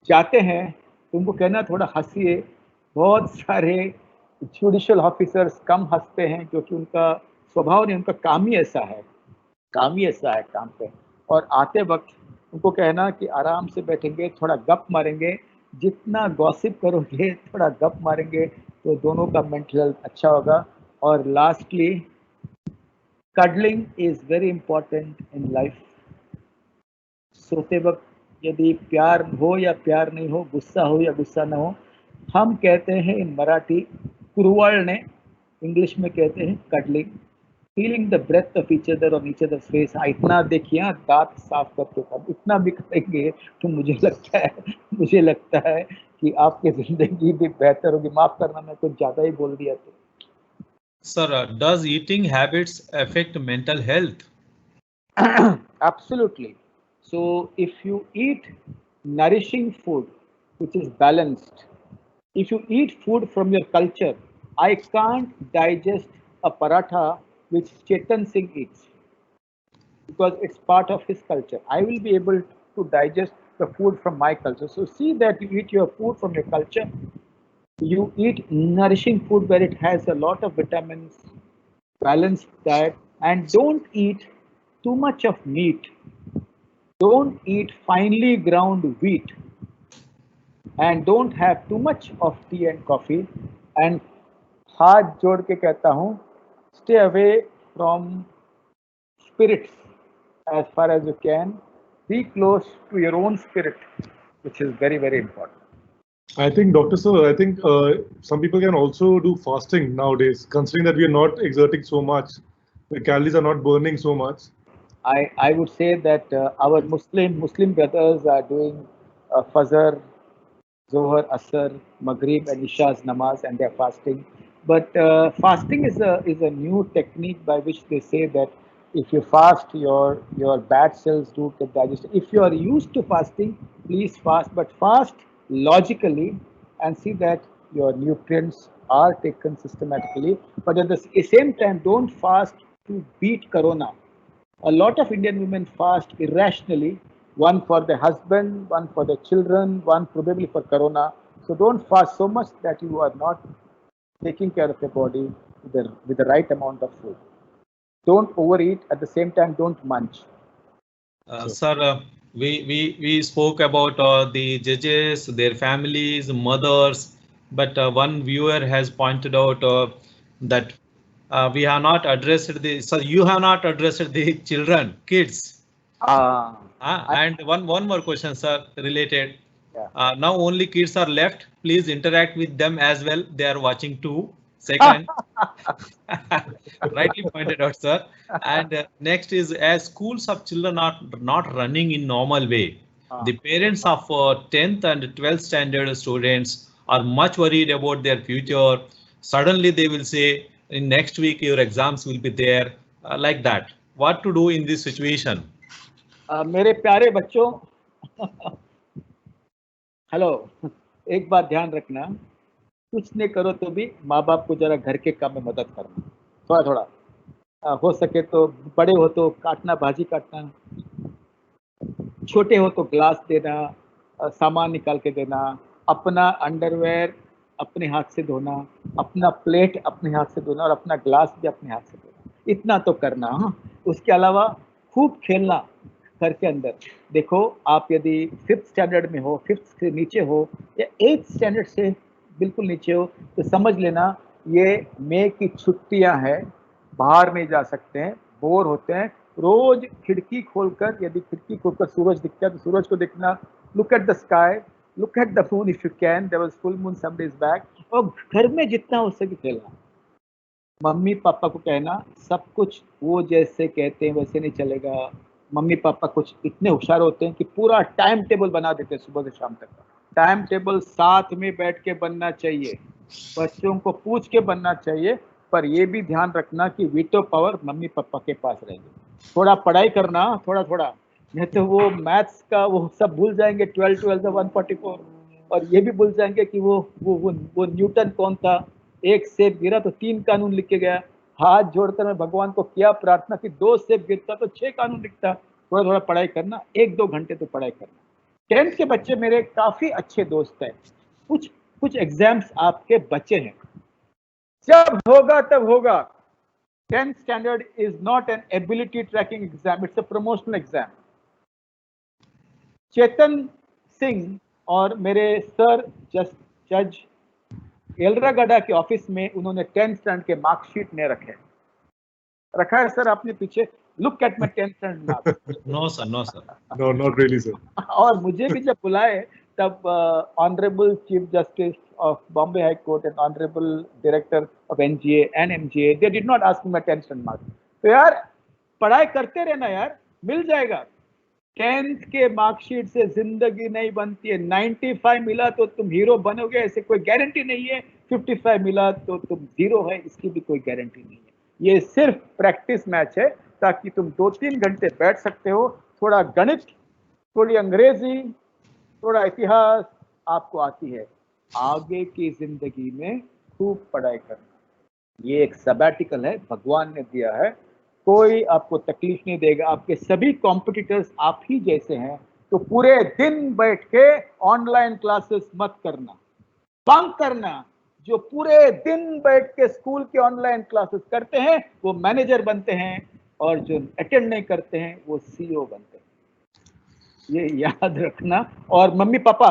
जाते हैं तो उनको कहना थोड़ा हंसिए। बहुत सारे जुडिशियल ऑफिसर्स कम हंसते हैं क्योंकि उनका स्वभाव नहीं, उनका काम ही ऐसा है, काम ही ऐसा है काम पे। और आते वक्त उनको कहना कि आराम से बैठेंगे, थोड़ा गप मारेंगे, जितना गॉसिप करोगे, थोड़ा गप मारेंगे तो दोनों का मेंटल हेल्थ अच्छा होगा। और lastly, cuddling is very important in life. सोते वक्त यदि प्यार हो या प्यार नहीं हो, गुस्सा हो या गुस्सा ना हो, हम कहते हैं इन मराठी, कुरवाल ने इंग्लिश में कहते हैं cuddling, feeling the breath of each other on each other's face. इतना देखिए, दांत साफ करते हम इतना भी करेंगे तो मुझे लगता है कि आपकी जिंदगी भी बेहतर होगी। माफ करना, मैं कुछ ज्यादा ही बोल दिया तो। Sir, does eating habits affect mental health? Absolutely. So if you eat nourishing food which is balanced, if you eat food from your culture, I can't digest a paratha which Chetan Singh eats because it's part of his culture. I will be able to digest the food from my culture. So see that you eat your food from your culture. You eat nourishing food where it has a lot of vitamins, balanced diet, and don't eat too much of meat. Don't eat finely ground wheat, and don't have too much of tea and coffee. And हाथ जोड़ के कहता हूँ, stay away from spirits as far as you can. Be close to your own spirit, which is very, very important. I think, Dr. Sir, I think some people can also do fasting nowadays, considering that we are not exerting so much, the calories are not burning so much. I would say that our Muslim brothers are doing Fajr, Zohar, Asr, Maghrib, and Isha's namaz, and they're fasting. But fasting is a new technique by which they say that if you fast, your bad cells do get digested. If you are used to fasting, please fast, but fast logically and see that your nutrients are taken systematically. But at the same time, don't fast to beat Corona. A lot of Indian women fast irrationally, one for their husband, one for their children, one probably for Corona. So don't fast so much that you are not taking care of your body with the right amount of food. Don't overeat, at the same time, don't munch. Sir, we spoke about the judges, their families, mothers, but one viewer has pointed out that we have not addressed the. So you have not addressed the children, kids. And one more question, sir, related. Yeah. Now only kids are left. Please interact with them as well. They are watching too. Second, rightly pointed out, sir. And next is, as schools of children are not running in normal way, the parents of 10th and 12th standard students are much worried about their future. Suddenly they will say, in next week your exams will be there, like that. What to do in this situation? मेरे प्यारे बच्चों, hello, एक बात ध्यान रखना, कुछ नहीं करो तो भी माँ बाप को जरा घर के काम में मदद करना, थोड़ा थोड़ा। हो सके तो बड़े हो तो काटना, भाजी काटना, छोटे हो तो ग्लास देना, सामान निकाल के देना, अपना अंडरवेयर अपने हाथ से धोना, अपना प्लेट अपने हाथ से धोना और अपना ग्लास भी अपने हाथ से धोना, इतना तो करना। हाँ, उसके अलावा खूब खेलना घर के अंदर। देखो, आप यदि 5th स्टैंडर्ड में हो, 5th से नीचे हो या 8th स्टैंडर्ड से बिल्कुल नीचे हो, तो समझ लेना ये मई की छुट्टियां हैं, बाहर नहीं जा सकते हैं, बोर होते हैं। रोज खिड़की खोलकर, यदि खिड़की खोलकर सूरज दिखता है तो सूरज को देखना, look at the sky, look at the moon if you can, there was full moon some days back, और घर में जितना हो सके खेलना। मम्मी पापा को कहना सब कुछ वो जैसे कहते हैं वैसे नहीं चलेगा। मम्मी पापा कुछ इतने होशियार होते हैं कि पूरा टाइम टेबल बना देते हैं सुबह से शाम तक का। टाइम टेबल साथ में बैठ के बनना चाहिए, बच्चों को पूछ के बनना चाहिए, पर ये भी ध्यान रखना कि वीटो पावर मम्मी पापा के पास रहेगी। थोड़ा पढ़ाई करना, थोड़ा थोड़ा, नहीं तो वो मैथ्स का वो सब भूल जाएंगे, 12 144, और ये भी भूल जाएंगे कि वो न्यूटन कौन था, एक सेब गिरा तो 3 कानून लिख के गया। हाथ जोड़कर मैं भगवान को क्या प्रार्थना कि 2 सेब गिरता तो 6 कानून लिखता। थोड़ा थोड़ा पढ़ाई करना, 1-2 घंटे तो पढ़ाई करना। 10th के बच्चे मेरे काफी अच्छे दोस्त हैं। कुछ कुछ एग्जाम्स आपके बच्चे हैं, जब होगा तब होगा। 10th standard is not an ability tracking exam, it's a promotional exam. Chetan Singh और मेरे सर जज एलरागडा के ऑफिस में उन्होंने 10th स्टैंडर्ड के मार्कशीट ने रखा है सर आपने पीछे। Look at my 10th standard marks. No, sir. No, sir. No, not really, sir. और मुझे भी जब बुलाए तब honourable chief justice of Bombay High Court and honourable director of NGA and MGA, they did not ask me my 10th standard marks. तो यार पढ़ाई करते रहना यार, मिल जाएगा। 10th के मार्कशीट से जिंदगी नहीं बनती है। 95 मिला तो तुम हीरो बनोगे, ऐसे कोई गारंटी नहीं है। 55 मिला तो तुम जीरो है, इसकी भी कोई गारंटी नहीं है। ये सिर्फ प्रैक्टिस मैच है ताकि तुम 2-3 घंटे बैठ सकते हो। थोड़ा गणित, थोड़ी अंग्रेजी, थोड़ा इतिहास आपको आती है, आगे की जिंदगी में खूब पढ़ाई करना। ये एक सबैटिकल है, भगवान ने दिया है, कोई आपको तकलीफ नहीं देगा। आपके सभी कॉम्पिटिटर्स आप ही जैसे हैं, तो पूरे दिन बैठ के ऑनलाइन क्लासेस मत करना, बंक करना। जो पूरे दिन बैठ के स्कूल के ऑनलाइन क्लासेस करते हैं वो मैनेजर बनते हैं, और जो अटेंड नहीं करते हैं वो सीईओ बनते हैं। ये याद रखना। और मम्मी पापा,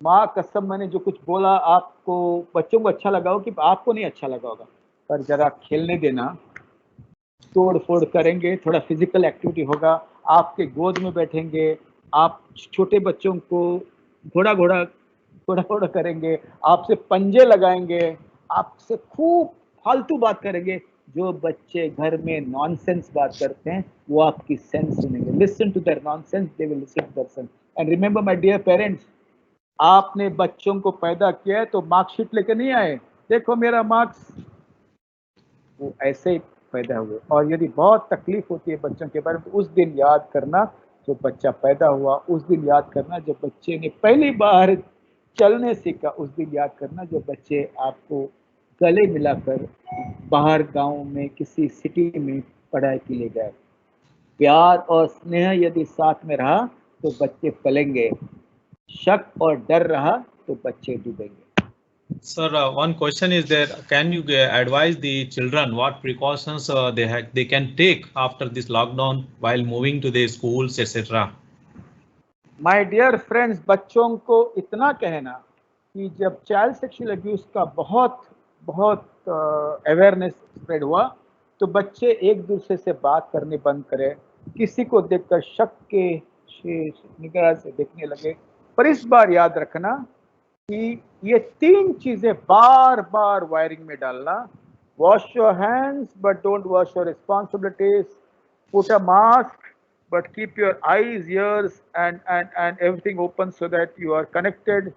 माँ कसम, मैंने जो कुछ बोला आपको, बच्चों को अच्छा लगा हो कि आपको नहीं अच्छा लगा होगा, पर जरा खेलने देना। तोड़ फोड़ करेंगे, थोड़ा फिजिकल एक्टिविटी होगा, आपके गोद में बैठेंगे, आप छोटे बच्चों को घोड़ा घोड़ा थोड़ा थोड़ा करेंगे, आपसे पंजे लगाएंगे, आपसे खूब फालतू बात करेंगे। जो बच्चे घर में नॉनसेंस बात करते हैं वो आपकी सेंस सुनेंगे। Listen to their nonsense, they will listen to their sense. And remember my dear parents, आपने बच्चों को पैदा किया है तो मार्कशीट लेकर नहीं आए, देखो मेरा मार्क्स, वो ऐसे ही पैदा हुए। और यदि बहुत तकलीफ होती है बच्चों के बारे में तो उस दिन याद करना जो बच्चा पैदा हुआ, उस दिन याद करना जब बच्चे ने पहली बार चलने सीखा, उस दिन याद करना जब बच्चे आपको गले मिलाकर बाहर गांव में किसी सिटी में पढ़ाई के लिए गए। प्यार और स्नेह यदि साथ में रहा तो बच्चे पलेंगे, शक और डर रहा तो बच्चे डूबेंगे। Sir, one question is there. Can you advise the children what precautions they can take after this lockdown while moving to their schools, etc.? My dear friends, बच्चों को इतना कहना कि जब चाइल्ड सेक्सुअल अब्यूज का बहुत अवेयरनेस स्प्रेड हुआ तो बच्चे एक दूसरे से बात करने बंद करें, किसी को देखकर शक के निगाह से देखने लगे। पर इस बार याद रखना कि ये 3 चीजें बार बार वायरिंग में डालना। Wash your hands but don't wash your responsibilities, put a mask but keep your eyes, ears and everything open so that you are connected.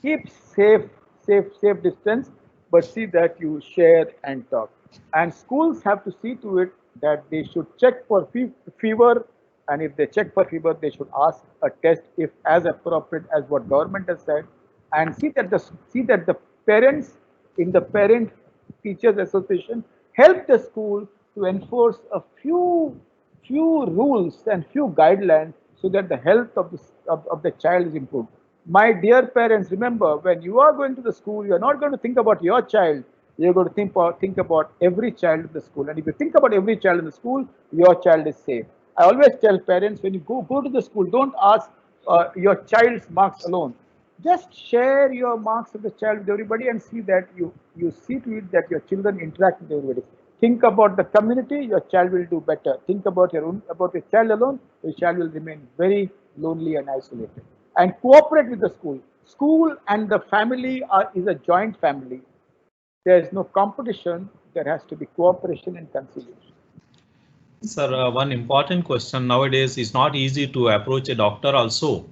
Keep safe distance, but see that you share and talk. And schools have to see to it that they should check for fever, and if they check for fever they should ask a test if as appropriate as what government has said, and see that the parents in the parent teachers association help the school to enforce a few rules and few guidelines so that the health of the child is improved. My dear parents, remember, when you are going to the school, you are not going to think about your child. You are going to think about every child in the school. And if you think about every child in the school, your child is safe. I always tell parents, when you go to the school, don't ask your child's marks alone. Just share your marks of the child with everybody and see that you see to it that your children interact with everybody. Think about the community, your child will do better. Think about your child alone, your child will remain very lonely and isolated. And cooperate with the school. School and the family is a joint family. there is no competition, there has to be cooperation and conciliation. Sir, one important question nowadays is not easy to approach a doctor also.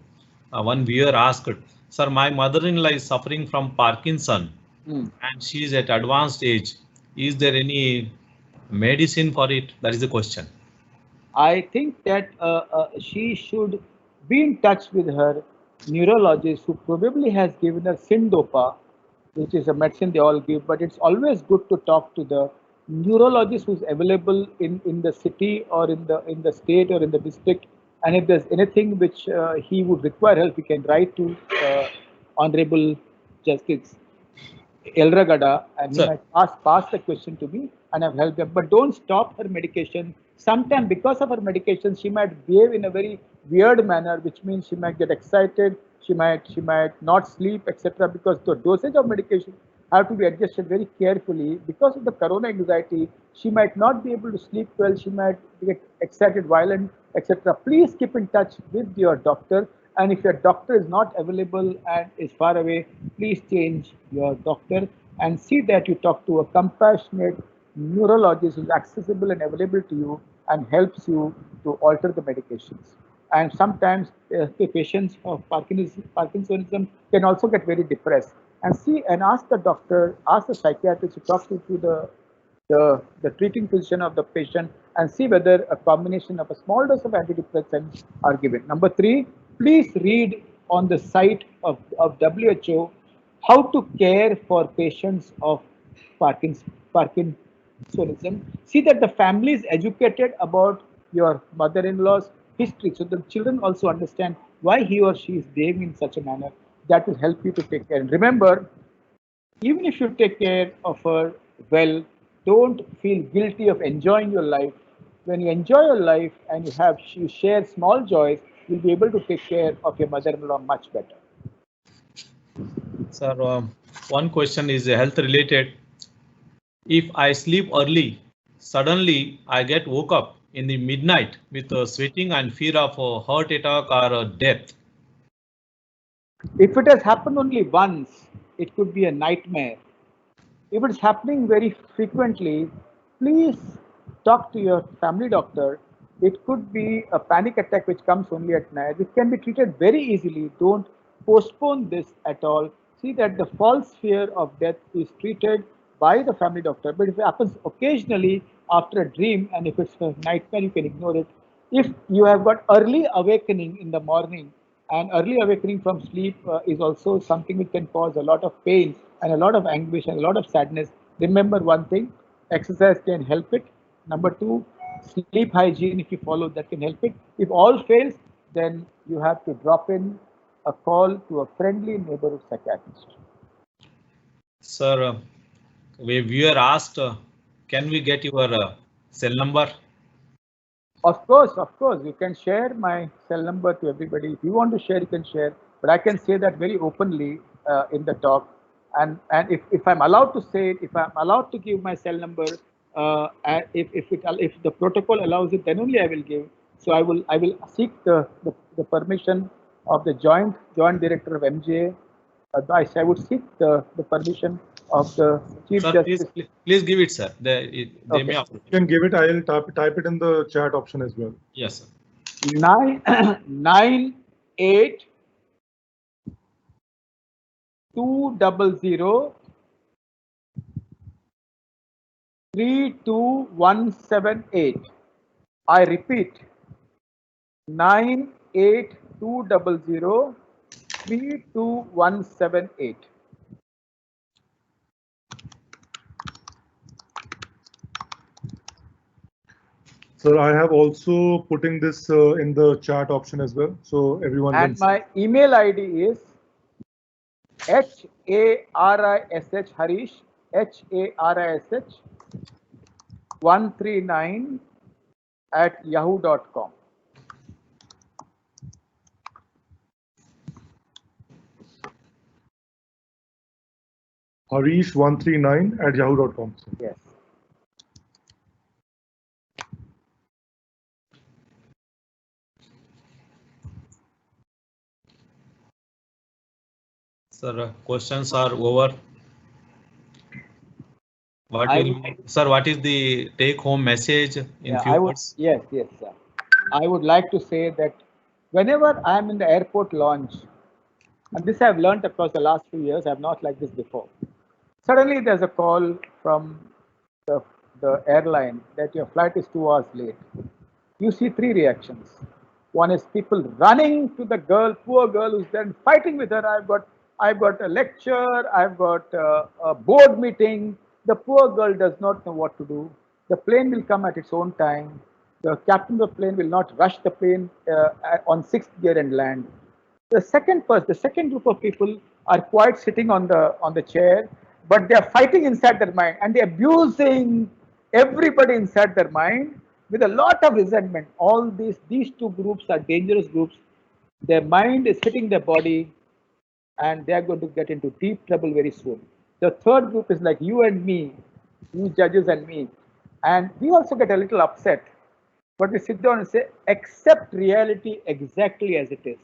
One viewer asked, sir, my mother-in-law is suffering from Parkinson and she is at advanced age. Is there any medicine for it? That is the question. I think that she should be in touch with her neurologist, who probably has given her Syndopa, which is a medicine they all give, but it's always good to talk to the neurologist who's available in the city or in the state or in the district. And if there's anything which he would require help, he can write to Honorable Justice Elragada, and he Sir. might pass the question to me, and I've helped them. But don't stop her medication. Sometimes, because of her medication, she might behave in a very weird manner, which means she might get excited, she might not sleep, etc. Because the dosage of medication have to be adjusted very carefully. Because of the corona anxiety, she might not be able to sleep well. She might get excited, violent, etc. Please keep in touch with your doctor. And if your doctor is not available and is far away, please change your doctor and see that you talk to a compassionate neurologist who is accessible and available to you and helps you to alter the medications. And sometimes the patients of Parkinsonism can also get very depressed. And see and ask the doctor, ask the psychiatrist to talk to the treating physician of the patient and see whether a combination of a small dose of antidepressants are given. Number 3, please read on the site of WHO how to care for patients of Parkinsonism. See that the family is educated about your mother-in-law's history, so the children also understand why he or she is behaving in such a manner. That will help you to take care. And remember, even if you take care of her well, don't feel guilty of enjoying your life. When you enjoy your life and you share small joys, you'll be able to take care of your mother-in-law much better. Sir, one question is health related. If I sleep early, suddenly I get woke up in the midnight with sweating and fear of a heart attack or death. If it has happened only once, it could be a nightmare. If it's happening very frequently, please talk to your family doctor. It could be a panic attack which comes only at night. It can be treated very easily. Don't postpone this at all. See that the false fear of death is treated by the family doctor. But if it happens occasionally after a dream, and if it's a nightmare, you can ignore it. If you have got early awakening in the morning, and early awakening from sleep is also something which can cause a lot of pain and a lot of anguish and a lot of sadness. Remember one thing, exercise can help it. Number 2, sleep hygiene, if you follow, that can help it. If all fails, then you have to drop in a call to a friendly neighborhood psychiatrist. Sir, a viewer asked, can we get your cell number? Of course, you can share my cell number to everybody. If you want to share, you can share. But I can say that very openly in the talk. And if I'm allowed to say it, if I'm allowed to give my cell number, if the protocol allows it, then only I will give. So I will seek the permission of the joint director of MJ. I would seek the permission of the Chief Sir, Justice. please give it, sir. They Okay. may You can give it. I'll type it in the chat option as well. Yes, sir. 998 200 32178. I repeat, 98200 32178. Sir, I have also putting this in the chat option as well, so everyone. And my email ID is HARISH Harish HARISH 139 at yahoo.com. Harish139 at yahoo.com. Yes. Sir, questions are over. What will, sir, what is the take-home message in few words? Yes, sir. I would like to say that whenever I am in the airport lounge, and this I have learned across the last few years, I have not like this before. Suddenly there's a call from the airline that your flight is 2 hours late. You see three reactions. One is people running to the girl, poor girl who's then fighting with her. I've got a lecture. I've got a board meeting. The poor girl does not know what to do. The plane will come at its own time. The captain of the plane will not rush the plane on sixth gear and land. The second group of people are quite sitting on the chair, but they are fighting inside their mind and they're abusing everybody inside their mind with a lot of resentment. All these two groups are dangerous groups. Their mind is hitting their body, and they are going to get into deep trouble very soon. The third group is like you and me, you judges and me, and we also get a little upset. But we sit down and say, accept reality exactly as it is.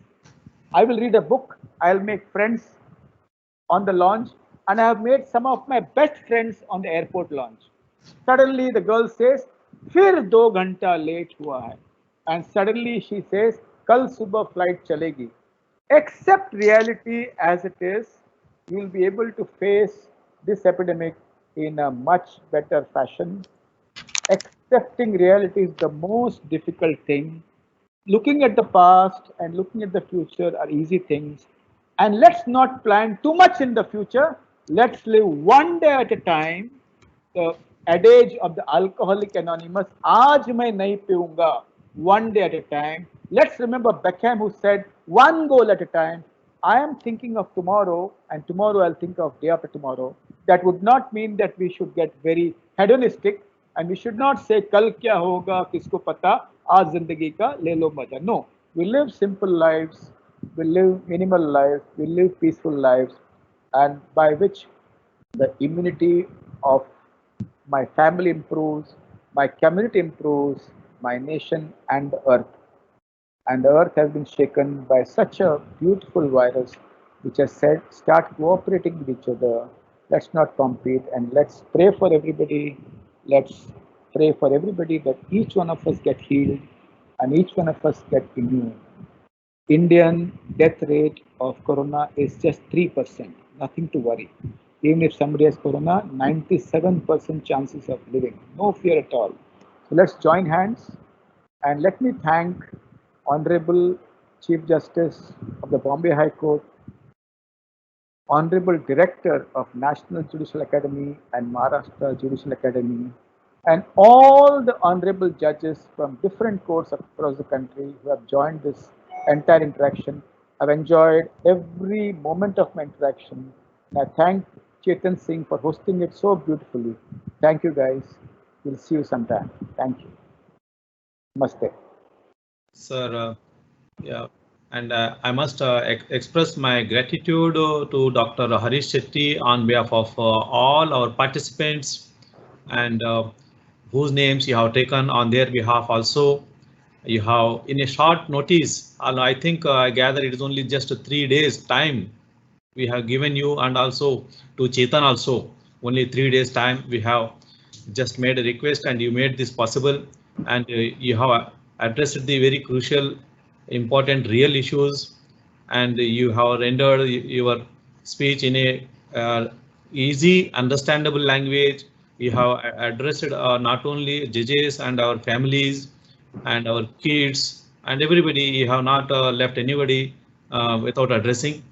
I will read a book, I'll make friends on the launch, and I have made some of my best friends on the airport launch. Suddenly the girl says, फिर 2 घंटा late हुआ है. And suddenly she says, कल सुबह flight चलेगी. Accept reality as it is, you will be able to face this epidemic in a much better fashion. Accepting reality is the most difficult thing. Looking at the past and looking at the future are easy things. And let's not plan too much in the future. Let's live one day at a time. The adage of the Alcoholic Anonymous, "Aaj main nahi piyunga," one day at a time. Let's remember Beckham, who said, one goal at a time. I am thinking of tomorrow, and tomorrow I'll think of day after tomorrow. That would not mean that we should get very hedonistic, and we should not say, kal kya hoga, kisko pata, aaj zindagi ka le lo maja. No, we live simple lives, we live minimal lives, we live peaceful lives, and by which the immunity of my family improves, my community improves, my nation and the earth. And the earth has been shaken by such a beautiful virus which has said, start cooperating with each other. Let's not compete, and let's pray for everybody. Let's pray for everybody that each one of us get healed and each one of us get immune. Indian death rate of corona is just 3%, nothing to worry. Even if somebody has corona, 97% chances of living, no fear at all. So let's join hands, and let me thank Honorable Chief Justice of the Bombay High Court, Honorable Director of National Judicial Academy and Maharashtra Judicial Academy, and all the honorable judges from different courts across the country who have joined this entire interaction. I've enjoyed every moment of my interaction, and I thank Chetan Singh for hosting it so beautifully. Thank you, guys. We'll see you sometime. Thank you. Namaste. Sir, yeah, and I must express my gratitude to Dr. Harish Shetty on behalf of all our participants, and whose names you have taken on their behalf also. You have in a short notice, I think I gather it is only just 3 days time we have given you, and also to Chetan also only 3 days time we have just made a request, and you made this possible, and you have addressed the very crucial, important, real issues, and you have rendered your speech in a easy, understandable language. You have addressed not only judges and our families and our kids and everybody. You have not left anybody without addressing.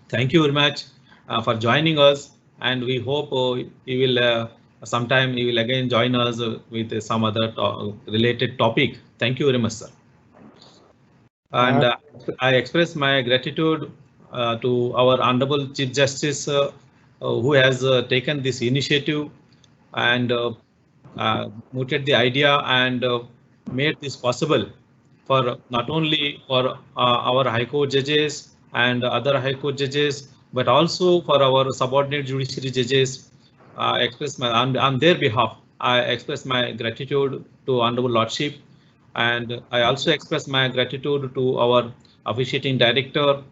Thank you very much for joining us, and we hope you will sometime you will again join us with some other related topic. Thank you very much, sir. And I express my gratitude to our Honorable Chief Justice who has taken this initiative and mooted the idea and made this possible for not only for our High Court judges and other High Court judges, but also for our subordinate judiciary judges. Express my on their behalf. I express my gratitude to Honorable Lordship, and I also express my gratitude to our officiating director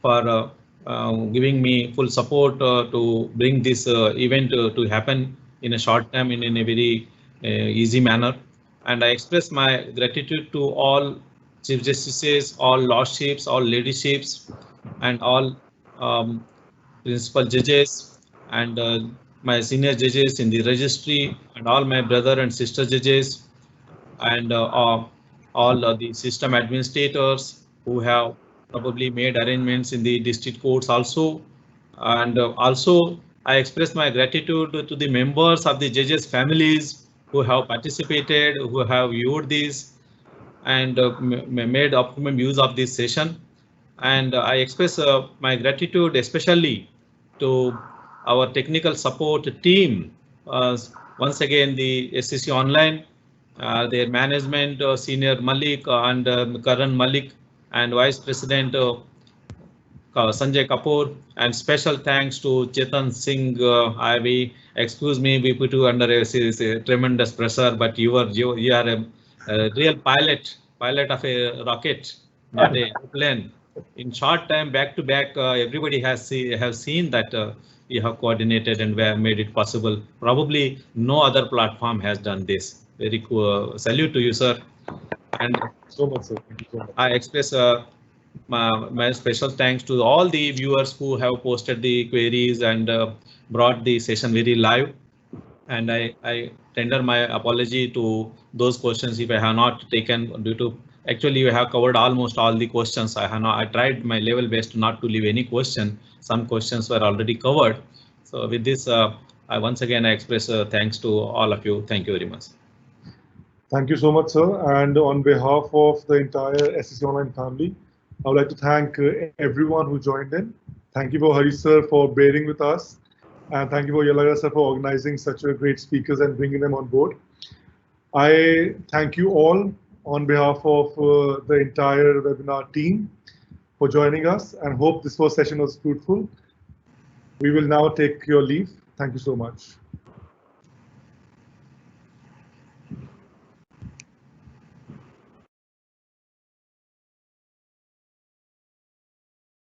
for giving me full support to bring this event to happen in a short time in a very easy manner. And I express my gratitude to all Chief Justices, all Lordships, all Ladyships, and all principal judges, and my senior judges in the registry, and all my brother and sister judges, and all the system administrators who have probably made arrangements in the district courts also. And also I express my gratitude to the members of the judges' families who have participated, who have viewed this, and made optimum use of this session. And I express my gratitude especially to our technical support team. Once again, the SCC Online, their management, Senior Malik and Karan Malik, and Vice President Sanjay Kapoor, and special thanks to Chetan Singh. Excuse me, we put you under a tremendous pressure, but you are a real pilot of a rocket, not a plane. In short time, back to back, everybody have seen that you have coordinated and made it possible. Probably no other platform has done this. Very cool. Salute to you, sir. And so much, sir. Thank you so much. I express my special thanks to all the viewers who have posted the queries and brought the session very live. And I tender my apology to those questions if I have not taken due to actually we have covered almost all the questions. I tried my level best not to leave any question. Some questions were already covered. So with this, I once again I express thanks to all of you. Thank you very much. Thank you so much, sir. And on behalf of the entire SCC Online family, I would like to thank everyone who joined in. Thank you for Hari sir for bearing with us. And thank you for Yalaga sir for organizing such a great speakers and bringing them on board. I thank you all on behalf of the entire webinar team for joining us, and hope this first session was fruitful. We will now take your leave. Thank you so much.